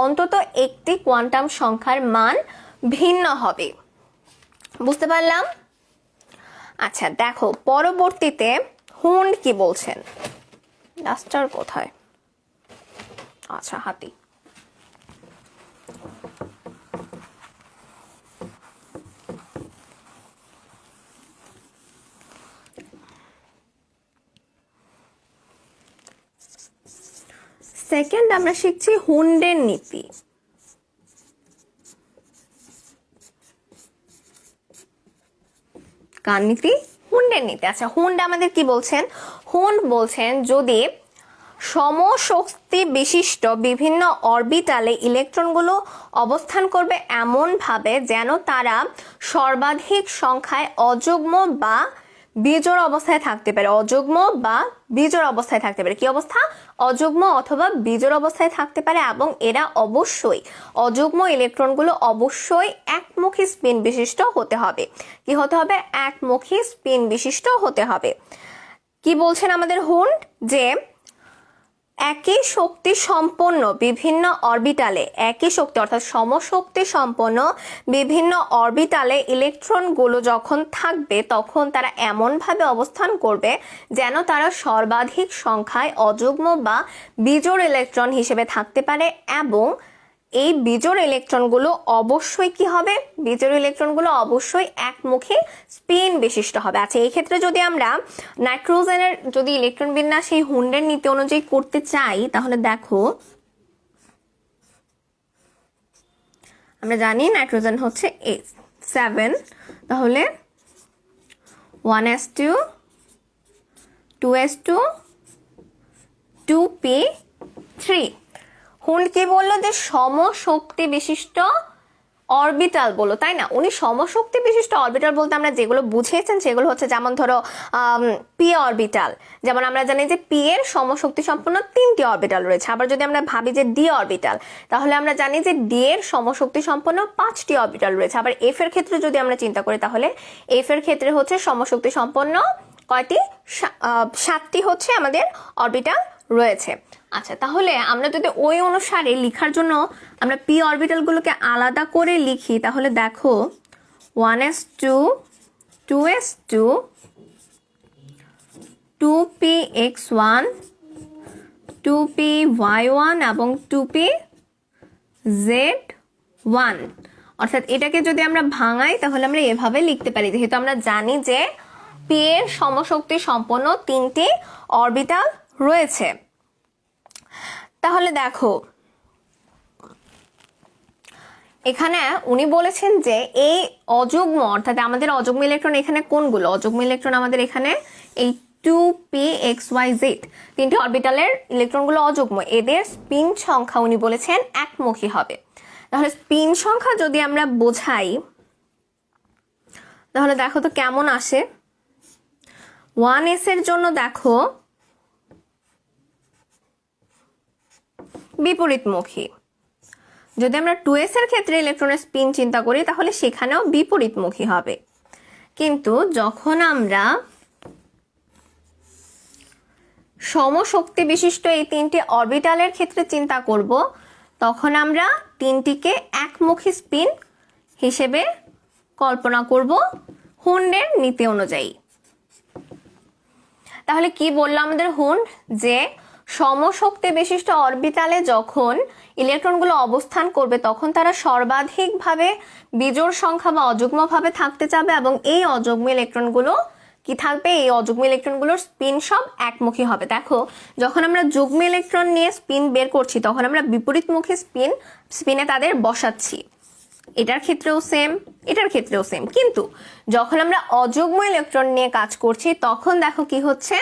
Speaker 1: অন্তত একটি কোয়ান্টাম সংখ্যার মান ভিন্ন হবে। বুঝতে পারলাম? আচ্ছা, দেখো পরবর্তীতে হুন্ড কি বলছেন। ডাস্টার কোথায়? আচ্ছা, হাতি। সেকেন্ড আমরা শিখছি হুন্ডের নীতি। কার নীতি? হুন্ডের নীতি। আচ্ছা, হুন্ড আমাদের কি বলছেন? হুন্ড বলছেন যদি সমশক্তি বিশিষ্ট বিভিন্ন অরবিটালে ইলেকট্রনগুলো অবস্থান করবে এমন ভাবে যেন তারা সর্বাধিক সংখ্যায় অযুগ্ম বা বিজোড় অবস্থায় থাকতে পারে। অযুগ্ম বা বিজোড় অবস্থায় থাকতে পারে। কি অবস্থা? অযুগ্ম অথবা বিজোড় অবস্থায় থাকতে পারে এবং এরা অবশ্যই, অযুগ্ম ইলেকট্রনগুলো অবশ্যই একমুখী স্পিন বিশিষ্ট হতে হবে। কি হতে হবে? একমুখী স্পিন বিশিষ্ট হতে হবে। কি বলছেন আমাদের হুন্ড? যে একই শক্তি সম্পন্ন বিভিন্ন অরবিটালে, একই শক্তি অর্থাৎ সমশক্তি সম্পন্ন বিভিন্ন অরবিটালে ইলেকট্রনগুলো যখন থাকবে তখন তারা এমনভাবে অবস্থান করবে যেন তারা সর্বাধিক সংখ্যায় অযুগ্ম বা বিজোড় ইলেকট্রন হিসেবে থাকতে পারে, এবং এই বিজোড় ইলেকট্রনগুলো অবশ্যই কি হবে, বিজোড় ইলেকট্রনগুলো অবশ্যই একমুখী স্পিন বিশিষ্ট হবে। আচ্ছা, এই ক্ষেত্রে যদি আমরা নাইট্রোজেনের যদি ইলেকট্রন বিন্যাস এই হুন্ডের নীতি অনুযায়ী করতে চাই, তাহলে দেখো আমরা জানি নাইট্রোজেন হচ্ছে 7, তাহলে 1s2 2s2 2p3। হুন্ড কি বললো যে সমশক্তি বিশিষ্ট অরবিটাল বলো, তাই না? উনি সমশক্তি বিশিষ্ট অরবিটাল বলতে আমরা যেগুলো বুঝিয়েছেন সেগুলো হচ্ছে যেমন ধরো পি অরবিটাল, যেমন আমরা জানি যে পি এর সমশক্তি সম্পন্ন 3টি অরবিটাল রয়েছে। আবার যদি আমরা ভাবি যে ডি অরবিটাল, তাহলে আমরা জানি যে ডি এর সমশক্তি সম্পন্ন 5টি অরবিটাল রয়েছে। আবার এফ এর ক্ষেত্রে যদি আমরা চিন্তা করি, তাহলে এফ এর ক্ষেত্রে হচ্ছে সমশক্তি সম্পন্ন কয়টি, 7টি হচ্ছে আমাদের অরবিটাল রয়েছে। আচ্ছা, তাহলে আমরা যদি ওই অনুসারে লেখার জন্য আমরা পি অরবিটালগুলোকে আলাদা করে লিখি, তাহলে দেখো 1s2 2s2 2px1 2py1 এবং 2pz1। অর্থাৎ এটাকে যদি আমরা ভাঙাই তাহলে আমরা এভাবে লিখতে পারি, যেহেতু আমরা জানি যে পি এর সমশক্তি সম্পন্ন 3টি অরবিটাল রয়েছে। তাহলে দেখো এখানে উনি বলেছেন যে এই অযুগ্ম অর্থাৎ আমাদের অযুগ্ম ইলেকট্রন এখানে কোনগুলো, অযুগ্ম ইলেকট্রন আমাদের এখানে এই 2pxyz 3টি অরবিটালের ইলেকট্রনগুলো অযুগ্ম, এদের স্পিন সংখ্যা উনি বলেছেন একমুখী হবে। তাহলে স্পিন সংখ্যা যদি আমরা বোঝাই তাহলে দেখো তো কেমন আসে। 1s এর জন্য দেখো বিপরীতমুখী, যদি আমরা 2s এর ক্ষেত্রে ইলেকট্রনের স্পিন চিন্তা করি তাহলে সেখানেও বিপরীতমুখী হবে। কিন্তু যখন আমরা সমশক্তি বিশিষ্ট এই 3টি অরবিটালের ক্ষেত্রে চিন্তা করব, তখন আমরা 3টিকে একমুখী স্পিন হিসেবে কল্পনা করব হুন্ডের নীতি অনুযায়ী। তাহলে কি বললো আমাদের হুন্ড, যে সমশক্তি বিশিষ্ট অরবিটালে যখন ইলেকট্রনগুলো অবস্থান করবে তখন তারা সর্বাধিকভাবে বিজোড় সংখ্যা বা অযুগ্মভাবে থাকতে চাবে, এবং এই অযুগ্ম ইলেকট্রনগুলো কি থাকবে, এই অযুগ্ম ইলেকট্রনগুলোর স্পিন সব একমুখী হবে। দেখো যখন আমরা যুগ্ম ইলেকট্রন নিয়ে স্পিন বের করছি তখন আমরা বিপরীতমুখী স্পিনে তাদের বসাচ্ছি, এটার ক্ষেত্রেও সেম, এটার ক্ষেত্রেও সেম। কিন্তু যখন আমরা অযুগ্ম ইলেকট্রন নিয়ে কাজ করছি তখন দেখো কি হচ্ছে,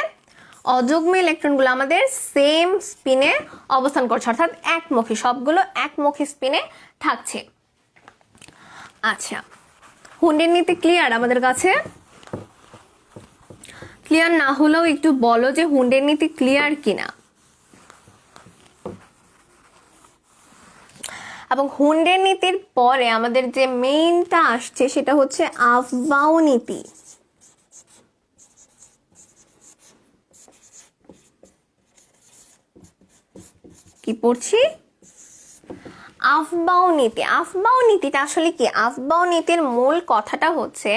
Speaker 1: অযুগ্ম ইলেকট্রনগুলো আমাদের সেম স্পিনে অবস্থান করছে, অর্থাৎ একমুখী, সবগুলো একমুখী স্পিনে থাকছে। আচ্ছা, হুন্ডের নীতি ক্লিয়ার আমাদের কাছে? ক্লিয়ার না হলেও একটু বলো যে হুন্ডের নীতি ক্লিয়ার কিনা। এবং হুন্ডের নীতির পরে আমাদের যে মেইনটা আসছে সেটা হচ্ছে আফবাউ নীতি। কি পড়ছি? আফবাউ নীতি। আফবাউ নীতিটা আসলে কি? আফবাউ নীতির মূল কথাটা হচ্ছে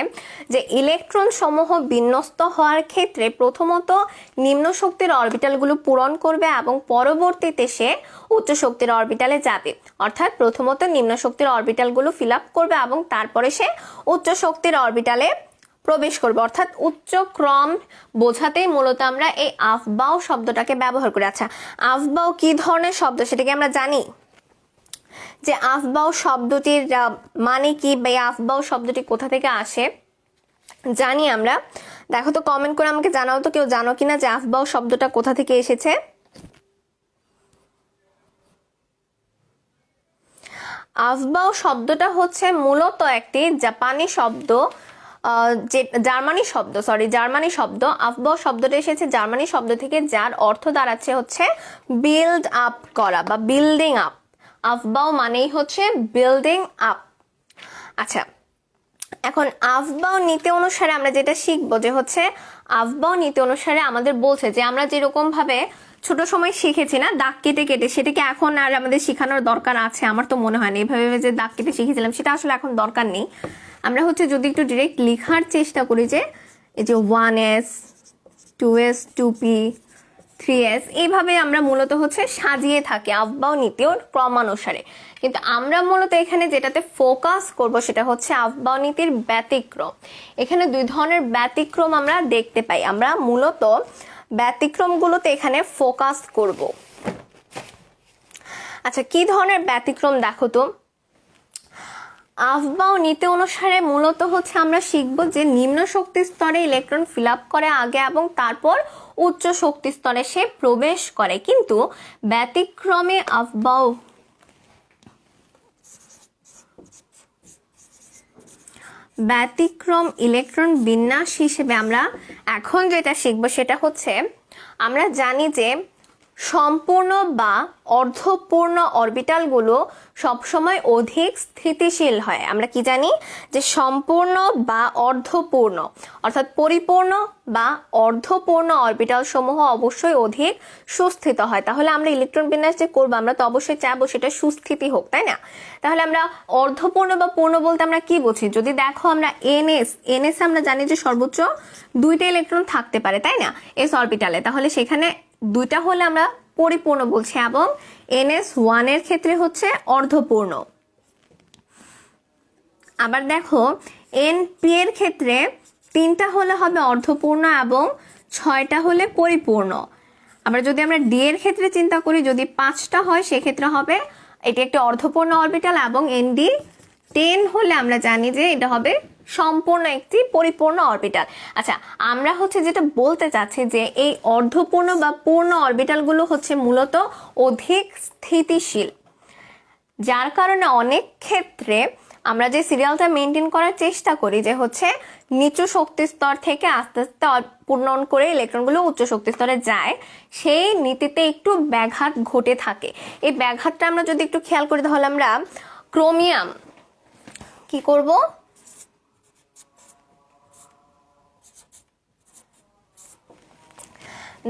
Speaker 1: যে ইলেকট্রন সমূহ বিন্যস্ত হওয়ার ক্ষেত্রে প্রথমত নিম্ন শক্তির অরবিটালগুলো পূরণ করবে এবং পরবর্তীতে সে উচ্চ শক্তির অরবিটালে যাবে। অর্থাৎ প্রথমত নিম্ন শক্তির অরবিটালগুলো ফিল আপ করবে এবং তারপরে সে উচ্চ শক্তির অরবিটালে প্রবেশ করবে। অর্থাৎ উচ্চ ক্রম বোঝাতেই মূলত আমরা এই আফবাউ শব্দটাকে ব্যবহার করি। আচ্ছা, আফবাউ কি ধরনের শব্দ সেটাকে আমরা জানি, যে আফবাউ শব্দটির মানে কি বা আফবাউ শব্দটি কোথা থেকে আসে জানি আমরা। দেখো তো কমেন্ট করে আমাকে জানাও তো কেউ জানো কিনা যে আফবাউ শব্দটা কোথা থেকে এসেছে। আফবাউ শব্দটা হচ্ছে মূলত একটি জাপানি শব্দ, যে জার্মানি শব্দ। আফবাউ শব্দটা এসেছে জার্মানি শব্দ থেকে, যার অর্থ দাঁড়াচ্ছে হচ্ছে বিল্ড আপ করা বা বিল্ডিং আপ। আফবাউ মানেই হচ্ছে বিল্ডিং আপ। আচ্ছা, এখন আফবাউ নীতি অনুসারে আমরা যেটা শিখবো যে হচ্ছে আফবাউ নীতি অনুসারে আমাদের বলছে যে আমরা যেরকম ভাবে ছোট সময় শিখেছি না দাগ কেটে কেটে, সেটাকে এখন আর আমাদের শেখানোর দরকার আছে? আমার তো মনে হয় না। এভাবে যে দাগ কেটে শিখেছিলাম সেটা আসলে এখন দরকার নেই। আমরা হচ্ছে যদি একটু ডিরেক্ট লেখার চেষ্টা করি যে এই যে 1s 2s 2p 3s, এইভাবে আমরা মূলত হচ্ছে সাজিয়ে থাকি আফবাওনিতে ওর ক্রমানুসারে। কিন্তু আমরা মূলত এখানে যেটাতে ফোকাস করব সেটা হচ্ছে আফবাওনিতির ব্যতিক্রম। এখানে দুই ধরনের ব্যতিক্রম আমরা দেখতে পাই, আমরা মূলত ব্যতিক্রমগুলোতে এখানে ফোকাস করব। আচ্ছা, কি ধরনের ব্যতিক্রম দেখো তো। আফবাওনিতি অনুসারে মূলত হচ্ছে আমরা শিখব যে নিম্ন শক্তি স্তরে ইলেকট্রন ফিল আপ করে আগে এবং তারপর উচ্চ শক্তি স্তরে সে প্রবেশ করে। কিন্তু ব্যতিক্রমে ব্যতিক্রম ইলেকট্রন বিন্যাস হিসেবে আমরা এখন যেটা শিখব সেটা হচ্ছে, আমরা জানি যে সম্পূর্ণ বা অর্ধপূর্ণ অরবিটালগুলো সবসময় অধিক স্থিতিশীল হয়। আমরা কি জানি যে সম্পূর্ণ বা অর্ধপূর্ণ অর্থাৎ পরিপূর্ণ বা অর্ধপূর্ণ অরবিটাল সমূহ অবশ্যই অধিক সুস্থিত হয়। তাহলে আমরা ইলেকট্রন বিন্যাস যে করবো আমরা তো অবশ্যই চাইবো সেটা সুস্থিতি হোক, তাই না? তাহলে আমরা অর্ধপূর্ণ বা পূর্ণ বলতে আমরা কি বুঝি? যদি দেখো আমরা এনএস আমরা জানি যে সর্বোচ্চ 2টা ইলেকট্রন থাকতে পারে, তাই না, এস অরবিটালে। তাহলে সেখানে 2টা হলে আমরা পরিপূর্ণ বলছি এবং NS1 এর ক্ষেত্রে হচ্ছে অর্ধপূর্ণ। আবার দেখো NP এর ক্ষেত্রে 3টা হলে হবে অর্ধপূর্ণ এবং 6টা হলে পরিপূর্ণ। আবার যদি আমরা ডি এর ক্ষেত্রে চিন্তা করি, যদি 5টা হয় সেক্ষেত্রে হবে এটি একটি অর্ধপূর্ণ অরবিটাল এবং ND 10 হলে আমরা জানি যে এটা হবে সম্পূর্ণ একটি পরিপূর্ণ অরবিটাল। আচ্ছা, আমরা হচ্ছে যেটা বলতে চাচ্ছি যে এই অর্ধপূর্ণ বা পূর্ণ অরবিটালগুলো হচ্ছে মূলত অধিক স্থিতিশীল, যার কারণে অনেক ক্ষেত্রে আমরা যে সিরিয়ালটা মেনটেন করার চেষ্টা করি যে হচ্ছে নিচু শক্তি স্তর থেকে আস্তে আস্তে পূর্ণ করে ইলেকট্রনগুলো উচ্চ শক্তি স্তরে যায়, সেই নীতিতে একটু ব্যাঘাত ঘটে থাকে। এই ব্যাঘাতটা আমরা যদি একটু খেয়াল করি তাহলে আমরা ক্রোমিয়াম কি করব,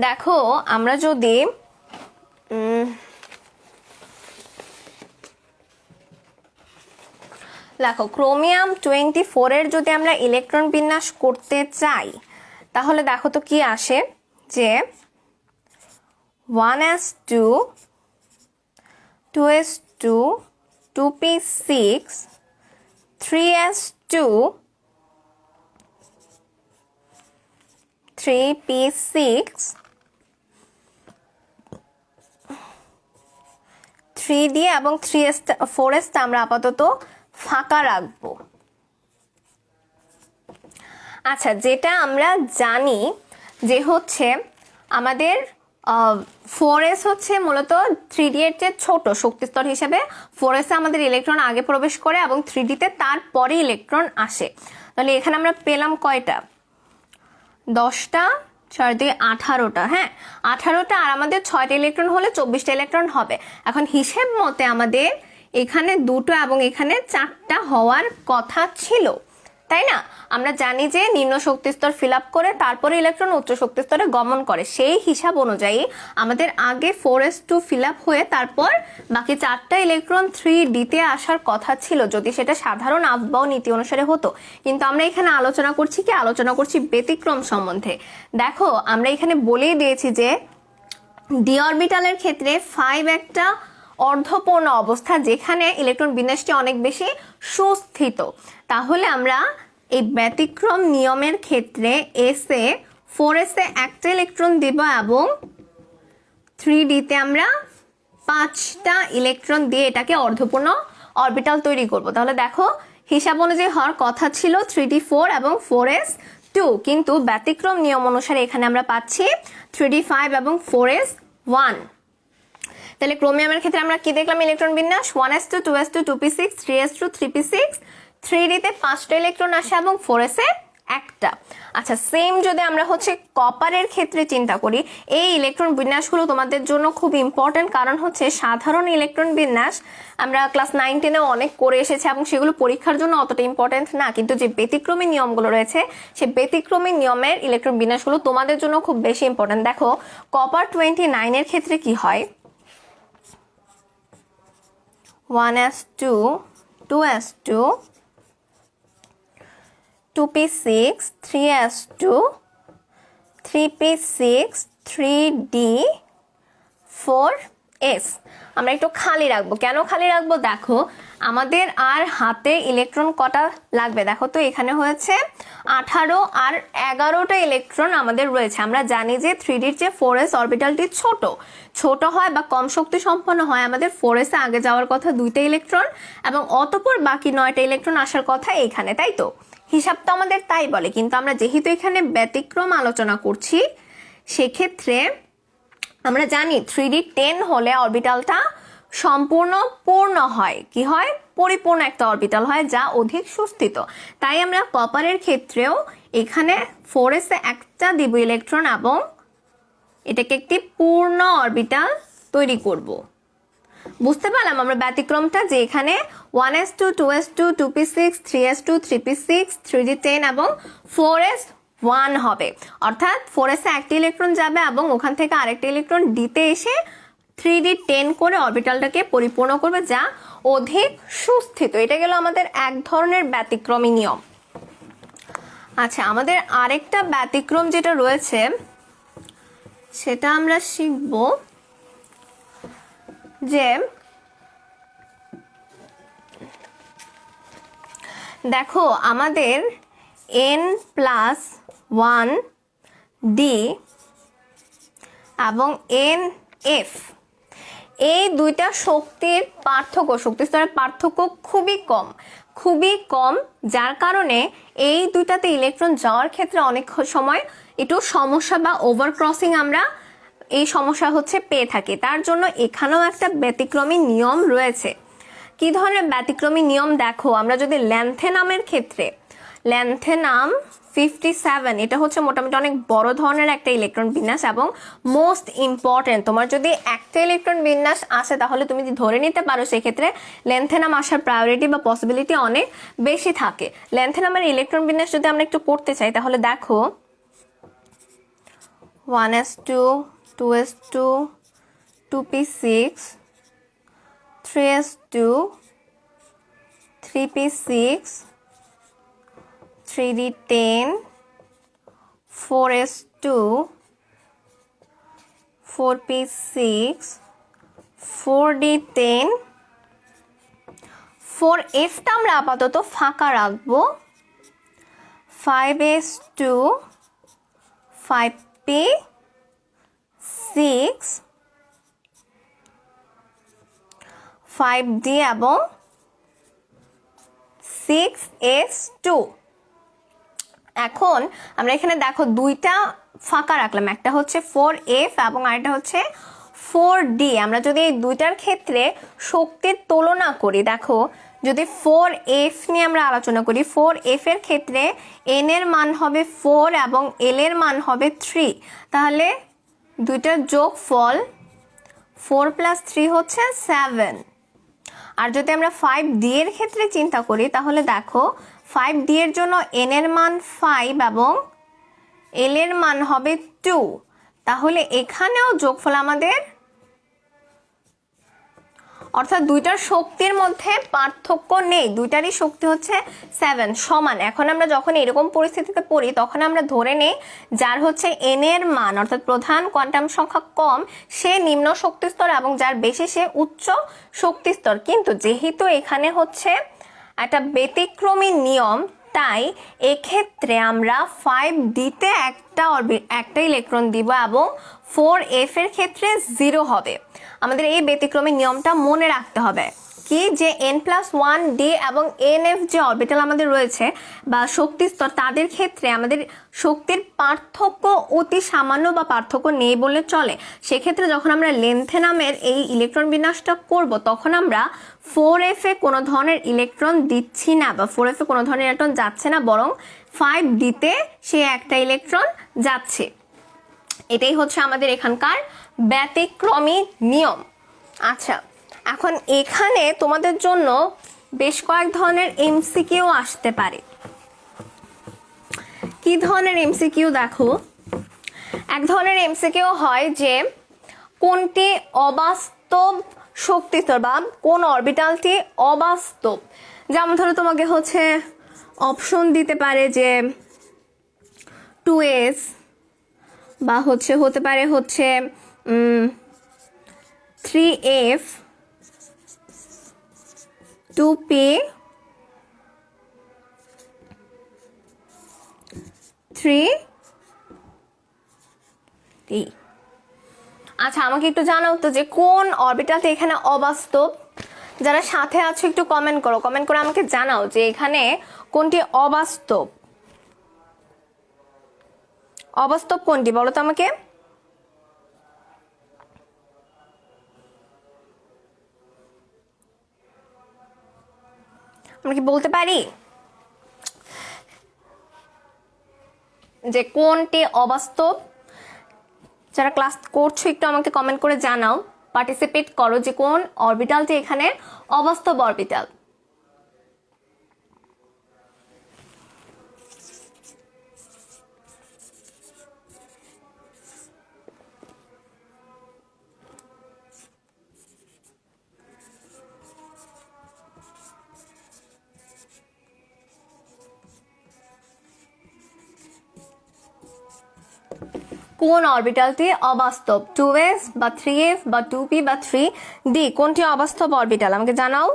Speaker 1: দেখো আমরা যদি দেখো ক্রোমিয়াম 24 এর যদি আমরা ইলেকট্রন বিন্যাস করতে চাই তাহলে দেখো তো কি আসে, যে 1s2 2s2 2p6 3s2 3p6 3d এবং 4s আমরা আপাতত ফাঁকা রাখবো। আচ্ছা, যেটা আমরা জানি যে হচ্ছে আমাদের 4s হচ্ছে মূলত 3d এর চেয়ে ছোট শক্তিস্তর হিসেবে 4s আমাদের ইলেকট্রন আগে প্রবেশ করে এবং 3d তে তারপরে ইলেকট্রন আসে। তাহলে এখানে আমরা পেলাম কয়টা, 10টা, 4 দিয়ে 18টা। হ্যাঁ, 18টা, আর আমাদের 6টা ইলেকট্রন হলে 24টা ইলেকট্রন হবে। এখন হিসেব মতে আমাদের এখানে 2টো এবং এখানে 4টা হওয়ার কথা ছিল, তাই না? আমরা জানি যে নিম্ন শক্তি স্তর ফিল আপ করে তারপরে ইলেকট্রন উচ্চ শক্তি স্তরে গমন করে। সেই হিসাব অনুযায়ী আমাদের আগে 4s2 ফিল আপ হয়ে তারপর বাকি 4টা ইলেকট্রন 3d তে আসার কথা ছিল, যদি সেটা সাধারণ আফবাও নীতি অনুসারে হতো। কিন্তু আমরা এখানে আলোচনা করছি ব্যতিক্রম সম্বন্ধে। দেখো আমরা এখানে বলেই দিয়েছি যে ডি অরবিটালের ক্ষেত্রে 5 একটা অর্ধপূর্ণ অবস্থা, যেখানে ইলেকট্রন বিন্যাসটি অনেক বেশি সুস্থিত। তাহলে আমরা এই ব্যতিক্রম নিয়মের ক্ষেত্রে এসে 4s এ একটা ইলেকট্রন দিব এবং 3d তে আমরা 5টা ইলেকট্রন দিয়ে এটাকে অর্ধপূর্ণ অরবিটাল তৈরি করব। তাহলে দেখো হিসাব অনুযায়ী হওয়ার কথা ছিল 3d 4 এবং 4s 2, কিন্তু ব্যতিক্রম নিয়ম অনুসারে এখানে আমরা পাচ্ছি 3d 5 এবং 4s 1। তাহলে ক্রোমিয়ামের ক্ষেত্রে আমরা কি দেখলাম ইলেকট্রন বিন্যাস, 1s2 2s2 2p6 3s2 3p6, 3d তে 5টা ইলেকট্রন আসে এবং 4s এ একটা। আচ্ছা, সেম যদি আমরা হচ্ছে কপারের ক্ষেত্রে চিন্তা করি, এই ইলেকট্রন বিন্যাসগুলো তোমাদের জন্য খুব ইম্পর্টেন্ট, কারণ হচ্ছে সাধারণ ইলেকট্রন বিন্যাস আমরা ক্লাস 9-10-এ অনেক করে এসেছি এবং সেগুলো পরীক্ষার জন্য অতটা ইম্পর্টেন্ট না, কিন্তু যে ব্যতিক্রমী নিয়মগুলো রয়েছে সেই ব্যতিক্রমী নিয়মের ইলেকট্রন বিন্যাসগুলো তোমাদের জন্য খুব বেশি ইম্পর্টেন্ট। দেখো কপার 29 এর ক্ষেত্রে কি হয়, 1s2 2s2 2p6 3s2 3p6 3d 4s। আমরা একটু খালি রাখবো। কেন খালি রাখবো? দেখো আমাদের আর হাতে ইলেকট্রন কটা লাগবে, দেখো তো এখানে হয়েছে 18 আর 11টা ইলেকট্রন আমাদের রয়েছে। আমরা জানি যে 3Dর যে 4s অরবিটালটি ছোট হয় বা কম শক্তি সম্পন্ন হয়, আমাদের 4s এ আগে যাওয়ার কথা 2টা ইলেকট্রন এবং অতঃপর বাকি 9টা ইলেকট্রন আসার কথা এইখানে, তাই তো? হিসাব তো আমাদের তাই বলে, কিন্তু আমরা যেহেতু এখানে ব্যতিক্রম আলোচনা করছি সেক্ষেত্রে আমরা জানি 3D10 হলে অরবিটালটা সম্পূর্ণ পূর্ণ হয়। কি হয়? পরিপূর্ণ একটা অরবিটাল হয় যা অধিক সুস্থিত। তাই আমরা কপারের ক্ষেত্রেও এখানে 4s এ একটা দিব ইলেকট্রন এবং এটাকে একটি পূর্ণ অরবিটাল তৈরি করব। বুঝতে পারলাম আমরা ব্যতিক্রমটা, যে এখানে 1s2 2s2 2p6 3s2 3p6 3d10 এবং 4s 1 হবে, অর্থাৎ 4s এ একটা ইলেকট্রন যাবে এবং ওখান থেকে আরেকটা ইলেকট্রন ডিতে এসে 3d10 করে অরবিটালটাকে পরিপূর্ণ করবে যা অধিক সুস্থিত। এটা গেল আমাদের এক ধরনের ব্যতিক্রমী নিয়ম। আচ্ছা, আমাদের আরেকটা ব্যতিক্রম যেটা রয়েছে সেটা আমরা শিখব, যে দেখো আমাদের n+1d এবং nf এই দুইটা শক্তির পার্থক্য, শক্তি স্তরের পার্থক্য খুবই কম, যার কারণে এই দুইটাতে ইলেকট্রন যাওয়ার ক্ষেত্রে অনেক সময় একটু সমস্যা বা ওভারক্রসিং আমরা এই সমস্যা হচ্ছে পেয়ে থাকি। তার জন্য এখানেও একটা ব্যতিক্রমী নিয়ম রয়েছে। কি ধরনের ব্যতিক্রমী নিয়ম? দেখো আমরা যদি ল্যান্থেনামের ক্ষেত্রে, ল্যান্থেনাম 57 এটা হচ্ছে মোটামুটি অনেক বড় ধরনের একটা ইলেকট্রন বিন্যাস এবং মোস্ট ইম্পর্টেন্ট। তোমার যদি একটা ইলেকট্রন বিন্যাস আসে তাহলে তুমি যদি ধরে নিতে পারো সেক্ষেত্রে ল্যান্থেনাম আসার প্রায়োরিটি বা পসিবিলিটি অনেক বেশি থাকে। ল্যান্থেনামের ইলেকট্রন বিন্যাস যদি আমরা একটু করতে চাই তাহলে দেখো 1s2 2s2 2p6 3s2 3p6 3d10 4s2 4p6 4d10 4f-টা আমরা আপাতত ফাঁকা রাখবো, 5s2 5p6 5d এবং 6s2। এখন আমরা এখানে দেখো দুইটা ফাঁকা রাখলাম, একটা হচ্ছে 4f এবং আরেকটা হচ্ছে 4d। আমরা যদি এই দুইটার ক্ষেত্রে শক্তির তুলনা করি, দেখো যদি 4f নিয়ে আমরা আলোচনা করি, 4f এর ক্ষেত্রে n এর মান হবে 4 এবং l এর মান হবে 3, তাহলে দুইটার যোগফল 4 + 3 হচ্ছে 7। আর যদি আমরা 5d এর ক্ষেত্রে চিন্তা করি তাহলে দেখো 5d এর জন্য n এর মান 5 এবং l এর মান হবে 2, তাহলে এখানেও যোগফল আমাদের, অর্থাৎ দুইটার শক্তির মধ্যে পার্থক্য নেই, দুইটারই শক্তি হচ্ছে 7 সমান। এখন আমরা যখন এরকম পরিস্থিতিতে পড়ি তখন আমরা ধরে নেই যার হচ্ছে n এর মান অর্থাৎ প্রধান কোয়ান্টাম সংখ্যা কম সে নিম্ন শক্তি স্তর এবং যার বেশি সে উচ্চ শক্তি স্তর। কিন্তু যেহেতু এখানে হচ্ছে একটা ব্যতিক্রমী নিয়ম, তাই এক্ষেত্রে আমরা 5d-তে একটা ইলেকট্রন দিব এবং 4f এর ক্ষেত্রে 0 হবে। আমাদের এই ব্যতিক্রমী নিয়মটা মনে রাখতে হবে কি, যে n+1d এবং nf যে অরবিটাল আমাদের রয়েছে বা শক্তি স্তর, তাদের ক্ষেত্রে আমাদের শক্তির পার্থক্য অতি সামান্য বা পার্থক্য নেই বলে চলে। সেক্ষেত্রে যখন আমরা লেন্থে নামের এই ইলেকট্রন বিন্যাসটা করব, তখন আমরা 4f এ কোনো ধরনের ইলেকট্রন দিচ্ছি না বা 4f এ কোনো ধরনের ইলেকট্রন যাচ্ছে না, বরং 5d তে সে একটা ইলেকট্রন যাচ্ছে। এটাই হচ্ছে আমাদের এখানকার ব্যতিক্রমী নিয়ম। আচ্ছা, এখন এখানে তোমাদের জন্য বেশ কয়েক ধরনের এমসিকিউ আসতে পারে। কি ধরনের এমসিকিউ দেখো, এক ধরনের এমসিকিউ হয় যে কোনটি অবাস্তব শক্তিস্তর বা কোন অরবিটালটি অবাস্তব। যেমন ধরো তোমাকে হচ্ছে অপশন দিতে পারে যে 2s বা হতে পারে 3f 2p 3d। আচ্ছা, আমাকে একটু জানাও তো যে কোন অরবিটালটা এখানে অবাস্তব। যারা সাথে আছো একটু কমেন্ট করো, কমেন্ট করে আমাকে জানাও যে এখানে কোনটি অবাস্তব। অবাস্তব কোনটি বলো তো আমাকে। আমরা কি বলতে পারি যে কোনটি অবাস্তব? যারা ক্লাস করছো একটু আমাকে কমেন্ট করে জানাও, পার্টিসিপেট করো যে কোন অরবিটালটি এখানে অবাস্তব অরবিটাল। কোন অরবিটালটি অবাস্তব? 2s বা 3f বা 2p বা 3d, কোনটি অবাস্তব অরবিটাল আমাকে জানাও।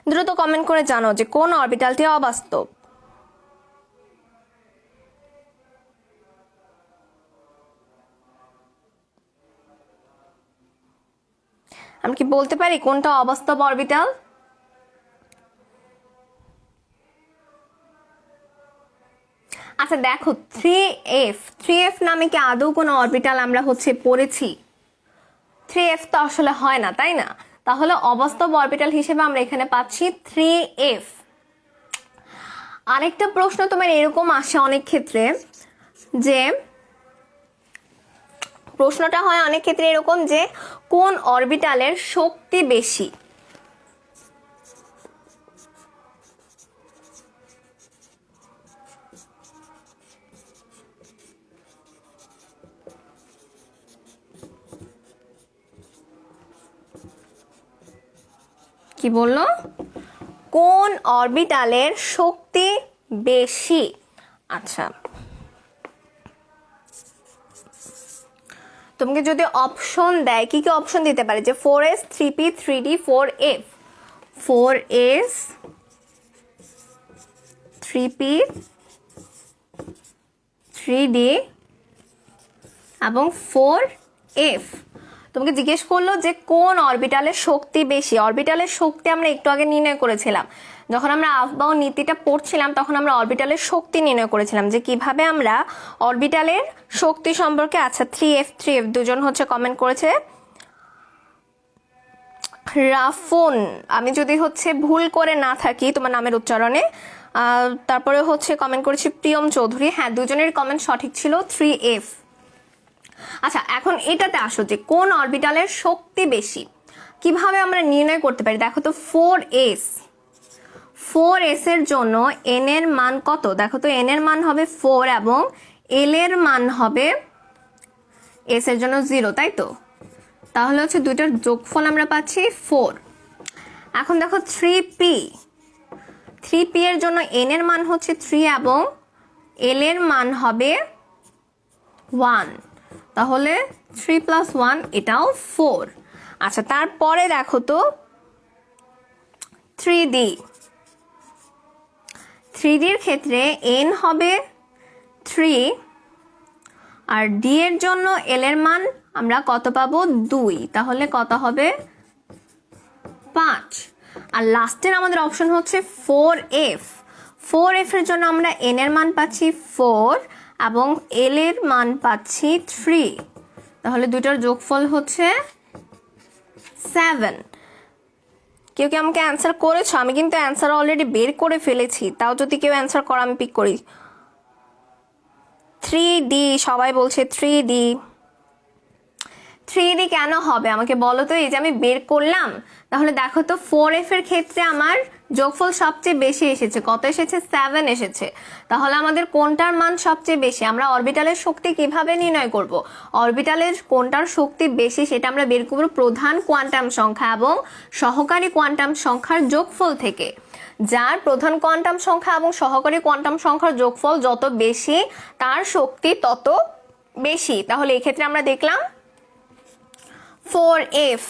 Speaker 1: দ্রুত কমেন্ট করে জানাও যে কোন অরবিটালটি অবাস্তব। আমি কি বলতে পারি কোনটা অবাস্তব অরবিটাল? আচ্ছা দেখো, 3f নামে কি আদৌ কোনো অরবিটাল আমরা পড়েছি? 3f তো আসলে হয় না, তাই না? তাহলে অবাস্তব অরবিটাল হিসেবে আমরা এখানে পাচ্ছি 3f। আরেকটা প্রশ্ন তোমার এরকম আসে অনেক ক্ষেত্রে, যে প্রশ্নটা হয় অনেক ক্ষেত্রে এরকম যে কোন অরবিটালের শক্তি বেশি? কি বললো? কোন অরবিটালের শক্তি বেশি? আচ্ছা, তোমাকে যদি অপশন দেয়, কি কি অপশন দিতে পারে? যে 4s 3p 3d 4f 4s 3p 3d এবং 4f। তোমাকে জিজ্ঞেস করলো যে কোন অরবিটালের শক্তি বেশি। অরবিটালের শক্তি আমরা একটু আগে নির্ণয় করেছিলাম, যখন আমরা আফবাউ নীতিটা পড়ছিলাম তখন আমরা অরবিটালের শক্তি নির্ণয় করেছিলাম যে কিভাবে আমরা অরবিটালের শক্তি সম্পর্কে। আচ্ছা, 3f দুজন কমেন্ট করেছে। রাফুন, আমি যদি ভুল করে না থাকি তোমার নামের উচ্চারণে। তারপরে কমেন্ট করেছি প্রিয়ম চৌধুরী, হ্যাঁ দুজনের কমেন্ট সঠিক ছিল 3f। আচ্ছা, এখন এটাতে আসো যে কোন অরবিটালের শক্তি বেশি কিভাবে আমরা নির্ণয় করতে পারি। দেখো তো 4s এর জন্য n এর মান কত? দেখো তো n এর মান হবে 4 এবং l এর মান হবে s এর জন্য 0, তাই তো? তাহলে দুইটার যোগফল আমরা পাচ্ছি 4। এখন দেখো 3p এর জন্য n এর মান 3 এবং l এর মান হবে 1, তাহলে 3 + 1 এটাও 4। আচ্ছা, তারপরে দেখো তো 3d এর ক্ষেত্রে n হবে 3 আর ডি এর জন্য এল এর মান আমরা কত পাবো 2, তাহলে কত হবে 5। আর লাস্টের আমাদের অপশন হচ্ছে 4f। 4f এর জন্য আমরা n এর মান পাচ্ছি 4 এবং l এর মান পাচ্ছি 3, তাহলে দুইটার যোগফল হচ্ছে 7। কেউ কি আমাকে অ্যান্সার করেছো? আমি কিন্তু অ্যান্সার অলরেডি বের করে ফেলেছি, তাও যদি কেউ অ্যান্সার করো আমি পিক করি। 3D সবাই বলছে 3D। 3D কেন হবে আমাকে বলো তো? এই যে আমি বের করলাম, তাহলে দেখো তো 4f এর ক্ষেত্রে আমার যোগফল সবচেয়ে বেশি এসেছে, কত এসেছে 7 এসেছে। তাহলে আমাদের কোনটার মান সবচেয়ে বেশি? আমরা অরবিটালের শক্তি কিভাবে নির্ণয় করব? অরবিটালের কোনটার শক্তি বেশি সেটা আমরা বের করব প্রধান কোয়ান্টাম সংখ্যা এবং সহকারী কোয়ান্টাম সংখ্যার যোগফল থেকে। যার প্রধান কোয়ান্টাম সংখ্যা এবং সহকারী কোয়ান্টাম সংখ্যার যোগফল যত বেশি তার শক্তি তত বেশি। তাহলে এক্ষেত্রে আমরা দেখলাম 4f।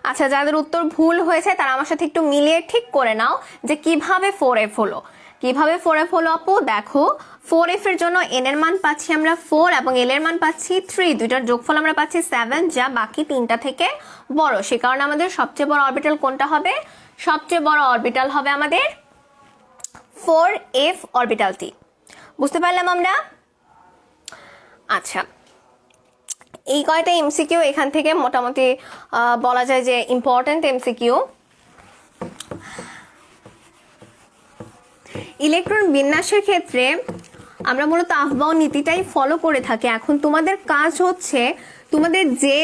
Speaker 1: আচ্ছা, যাদের উত্তর ভুল হয়েছে তারা আমার সাথে একটু মিলিয়ে ঠিক করে নাও যে কিভাবে 4f হলো। কিভাবে 4f হলো আপু? দেখো 4f এর জন্য n এর মান পাচ্ছি আমরা 4 এবং l এর মান পাচ্ছি 3, দুইটার যোগফল আমরা পাচ্ছি 7, যা বাকি তিনটা থেকে বড়। সে কারণে আমাদের সবচেয়ে বড় অরবিটাল কোনটা হবে? সবচেয়ে বড় অরবিটাল হবে আমাদের 4f অরবিটালটি। বুঝতে পারলাম আমরা? আচ্ছা, এই কয়টা এমসিকিউ এখান থেকে মোটামুটি বলা যায় যে ইম্পর্টেন্ট এমসিকিউ। ইলেকট্রন বিন্যাসের ক্ষেত্রে আমরা মূলত আফবাউ নীতিটাই ফলো করে থাকি। এখন তোমাদের কাজ হচ্ছে তোমাদের যে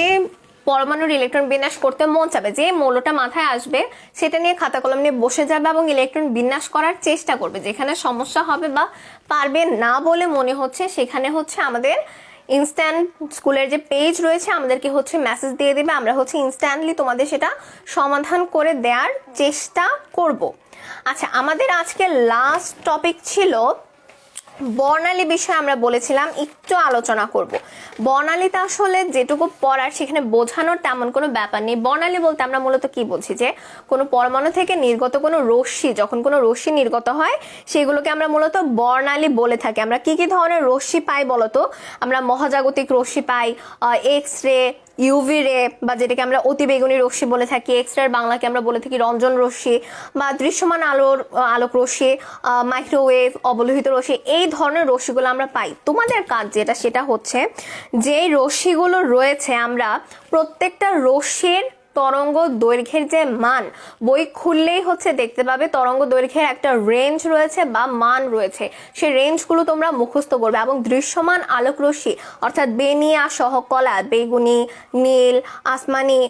Speaker 1: পরমাণুর ইলেকট্রন বিন্যাস করতে মন চাবে, যে মৌলটা মাথায় আসবে সেটা নিয়ে খাতা কলম নিয়ে বসে যাবে এবং ইলেকট্রন বিন্যাস করার চেষ্টা করবে। যেখানে সমস্যা হবে বা পারবে না বলে মনে হচ্ছে সেখানে হচ্ছে আমাদের ইনস্ট্যান্ট স্কুলের যে পেজ রয়েছে আমাদেরকে হচ্ছে মেসেজ দিয়ে দেবে, আমরা হচ্ছে ইনস্ট্যান্টলি তোমাদের সেটা সমাধান করে দেওয়ার চেষ্টা করব। আচ্ছা, আমাদের আজকে লাস্ট টপিক ছিল বর্ণালী বিষয়ে। আমরা বলেছিলাম একটু আলোচনা করব। বর্ণালীতে আসলে যেটুকু পড়ার সেখানে বোঝানোর তেমন কোনো ব্যাপার নেই। বর্ণালী বলতে আমরা মূলত কি বলছি, যে কোনো পরমাণু থেকে নির্গত কোনো রশ্মি, যখন কোনো রশ্মি নির্গত হয় সেগুলোকে আমরা মূলত বর্ণালী বলে থাকি। আমরা কি কি ধরনের রশ্মি পাই বলতো? আমরা মহাজাগতিক রশ্মি পাই, এক্স রে, ইউভি রে, বা যেটাকে আমরা অতিবেগুনি রশ্মি বলে থাকি। এক্স রে বাংলাকে আমরা বলে থাকি রঞ্জন রশ্মি, বা দৃশ্যমান আলোক রশ্মি, মাইক্রোওয়েভ, অবলোহিত রশ্মি, এই ধরনের রশ্মিগুলো আমরা পাই। তোমাদের কাজ যেটা সেটা হচ্ছে যে রশ্মিগুলো রয়েছে আমরা প্রত্যেকটা রশ্মির তরঙ্গ দৈর্ঘ্যের যে মান, বই খুললেই হচ্ছে দেখতে পাবে তরঙ্গ দৈর্ঘ্যের একটা রেঞ্জ রয়েছে বা মান রয়েছে, সেই রেঞ্জগুলো তোমরা মুখস্থ করবে। এবং দৃশ্যমান আলোক রশ্মি অর্থাৎ বেনিয়া, সহকলা, বেগুনি, নীল, আসমানি,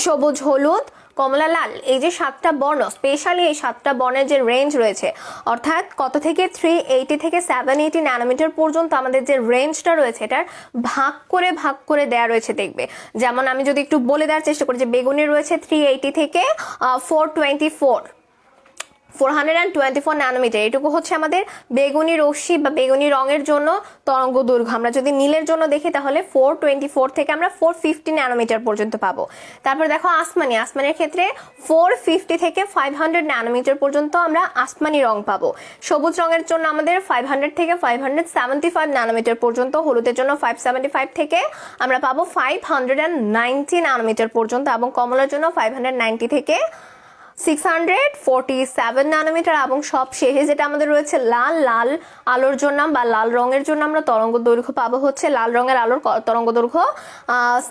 Speaker 1: সবুজ, হলুদ, কমলা, লাল, এই যে 7টা বর্ণ, স্পেশালি এই 7টা বর্ণের যে রেঞ্জ রয়েছে অর্থাৎ কত থেকে 380 থেকে 780 ন্যানোমিটার পর্যন্ত আমাদের যে রেঞ্জটা রয়েছে এটার ভাগ করে দেয়া রয়েছে। দেখবে যেমন আমি যদি একটু বলে দেওয়ার চেষ্টা করি যে বেগুনি রয়েছে 380 থেকে 424 ন্যানোমিটার, এটুকু হচ্ছে আমাদের বেগুনি রশ্মি বা বেগুনি রঙের জন্য তরঙ্গ দৈর্ঘ্য। আমরা যদি নীলের জন্য দেখি তাহলে 424 থেকে আমরা 450 ন্যানোমিটার পর্যন্ত পাবো। তারপর দেখো আসমানির ক্ষেত্রে 450 থেকে 500 ন্যানোমিটার পর্যন্ত আমরা আসমানি রং পাবো। সবুজ রঙের জন্য আমাদের 500 থেকে 575 ন্যানোমিটার পর্যন্ত, হলুদের জন্য 575 থেকে আমরা পাবো 590 ন্যানোমিটার পর্যন্ত, এবং কমলার জন্য 590 থেকে 647 ন্যানোমিটার। এবং সব শেষে যেটা আমাদের রয়েছে লাল আলোর জন্য বা লাল রঙের জন্য আমরা তরঙ্গ দৈর্ঘ্য পাবো হচ্ছে, লাল রঙের আলোর তরঙ্গ দৈর্ঘ্য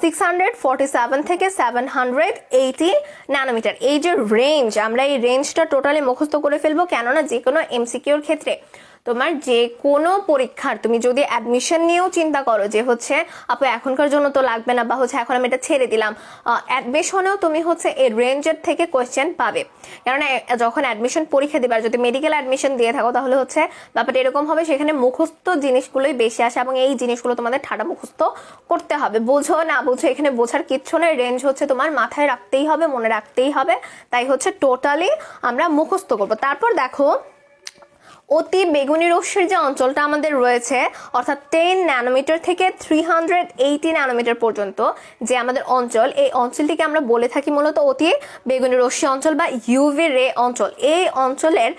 Speaker 1: 647 থেকে 780 ন্যানোমিটার। এই যে রেঞ্জ, আমরা এই রেঞ্জটা টোটালি মুখস্থ করে ফেলবো, কেননা যে কোনো এমসিকিউর ক্ষেত্রে তোমার যে কোনো পরীক্ষার তুমি যদি অ্যাডমিশন নিয়েও চিন্তা করো যে হচ্ছে আপু এখনকার জন্য তো লাগবে না বা হচ্ছে এখন আমি এটা ছেড়ে দিলাম, অ্যাডমিশনেও তুমি হচ্ছে এই রেঞ্জের থেকে কোয়েশ্চেন পাবে। কেননা যখন অ্যাডমিশন পরীক্ষা দিবে, আর যদি মেডিকেল অ্যাডমিশন দিয়ে থাকো তাহলে হচ্ছে ব্যাপারটা এরকম হবে, সেখানে মুখস্থ জিনিসগুলোই বেশি আসে এবং এই জিনিসগুলো তোমাদের ঠাডা মুখস্থ করতে হবে। বোঝো না বুঝো এখানে বোঝার কিচ্ছু নেই, রেঞ্জ হচ্ছে তোমার মাথায় রাখতেই হবে, মনে রাখতেই হবে, তাই হচ্ছে টোটালি আমরা মুখস্থ করবো। তারপর দেখো অতি বেগুনি রশ্মির যে অঞ্চলটা আমাদের রয়েছে অর্থাৎ 10 ন্যানোমিটার থেকে 380 ন্যানোমিটার পর্যন্ত যে আমাদের অঞ্চল, এই অঞ্চলটিকে আমরা বলে থাকি মূলত অতি বেগুনি রশ্মি অঞ্চল বা ইউভি রে অঞ্চল। এই অঞ্চলের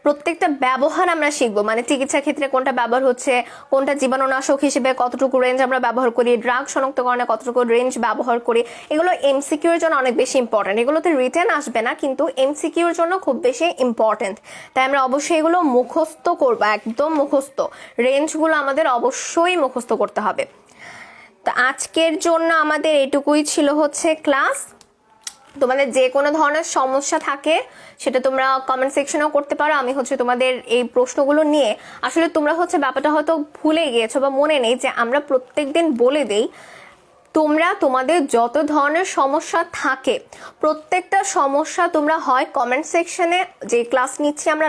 Speaker 1: প্রত্যেকটা ব্যবহার আমরা শিখবো, মানে চিকিৎসা ক্ষেত্রে কোনটা ব্যবহার হচ্ছে, কোনটা জীবাণুনাশক হিসেবে কতটুকু রেঞ্জ আমরা ব্যবহার করি, ড্রাগ শনাক্তকরণে কতটুকু রেঞ্জ ব্যবহার করি, এগুলো এমসিকিউ এর জন্য অনেক বেশি ইম্পর্টেন্ট। এগুলোতে রিটেন আসবে না, কিন্তু এমসিকিউ এর জন্য খুব বেশি ইম্পর্টেন্ট। তাই আমরা অবশ্যই এগুলো মুখস্থ করবো, একদম মুখস্থ। রেঞ্জগুলো আমাদের অবশ্যই মুখস্থ করতে হবে। তো আজকের জন্য আমাদের এটুকুই ছিল হচ্ছে ক্লাস। তোমাদের যে কোনো ধরনের সমস্যা থাকে সেটা তোমরা কমেন্ট সেকশনেও করতে পারো। আমি হচ্ছে তোমাদের এই প্রশ্নগুলো নিয়ে, আসলে তোমরা হচ্ছে ব্যাপারটা হয়তো ভুলে গিয়েছো বা মনে নেই যে আমরা প্রত্যেকদিন বলে দেই, তোমরা তোমাদের যত ধরনের সমস্যা থাকে প্রত্যেকটা সমস্যা তোমরা হয় কমেন্ট সেকশনে, যে ক্লাস নিচ্ছি আমরা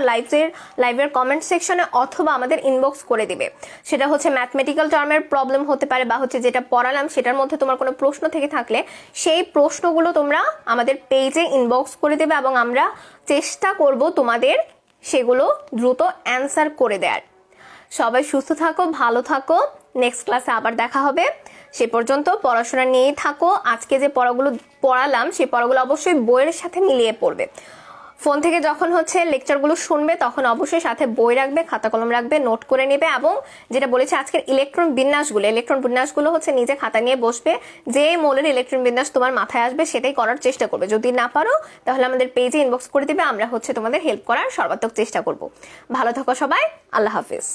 Speaker 1: লাইভের কমেন্ট সেকশনে, অথবা আমাদের ইনবক্স করে দিবে। সেটা হচ্ছে ম্যাথমেটিক্যাল টার্মের প্রবলেম হতে পারে, বা হচ্ছে যেটা পড়ালাম সেটার মধ্যে তোমার কোনো প্রশ্ন থেকে থাকলে সেই প্রশ্নগুলো তোমরা আমাদের পেজে ইনবক্স করে দেবে, এবং আমরা চেষ্টা করব তোমাদের সেগুলো দ্রুত অ্যান্সার করে দেওয়ার। সবাই সুস্থ থাকো, ভালো থাকো। নেক্সট ক্লাসে আবার দেখা হবে। সে পর্যন্ত পড়াশোনা নিয়েই থাকো। আজকে যে পড়াগুলো পড়ালাম সেই পড়াগুলো অবশ্যই বইয়ের সাথে মিলিয়ে পড়বে। ফোন থেকে যখন হচ্ছে লেকচারগুলো শুনবে তখন অবশ্যই সাথে বই রাখবে, খাতা কলম রাখবে, নোট করে নেবে। এবং যেটা বলেছে আজকের ইলেকট্রন বিন্যাসগুলো হচ্ছে নিজে খাতা নিয়ে বসবে, যে মৌলের ইলেকট্রন বিন্যাস তোমার মাথায় আসবে সেটাই করার চেষ্টা করবে। যদি না পারো তাহলে আমাদের পেজে ইনবক্স করে দিবে, আমরা হচ্ছে তোমাদের হেল্প করার সর্বাত্মক চেষ্টা করব। ভালো থাকো সবাই, আল্লাহ হাফিজ।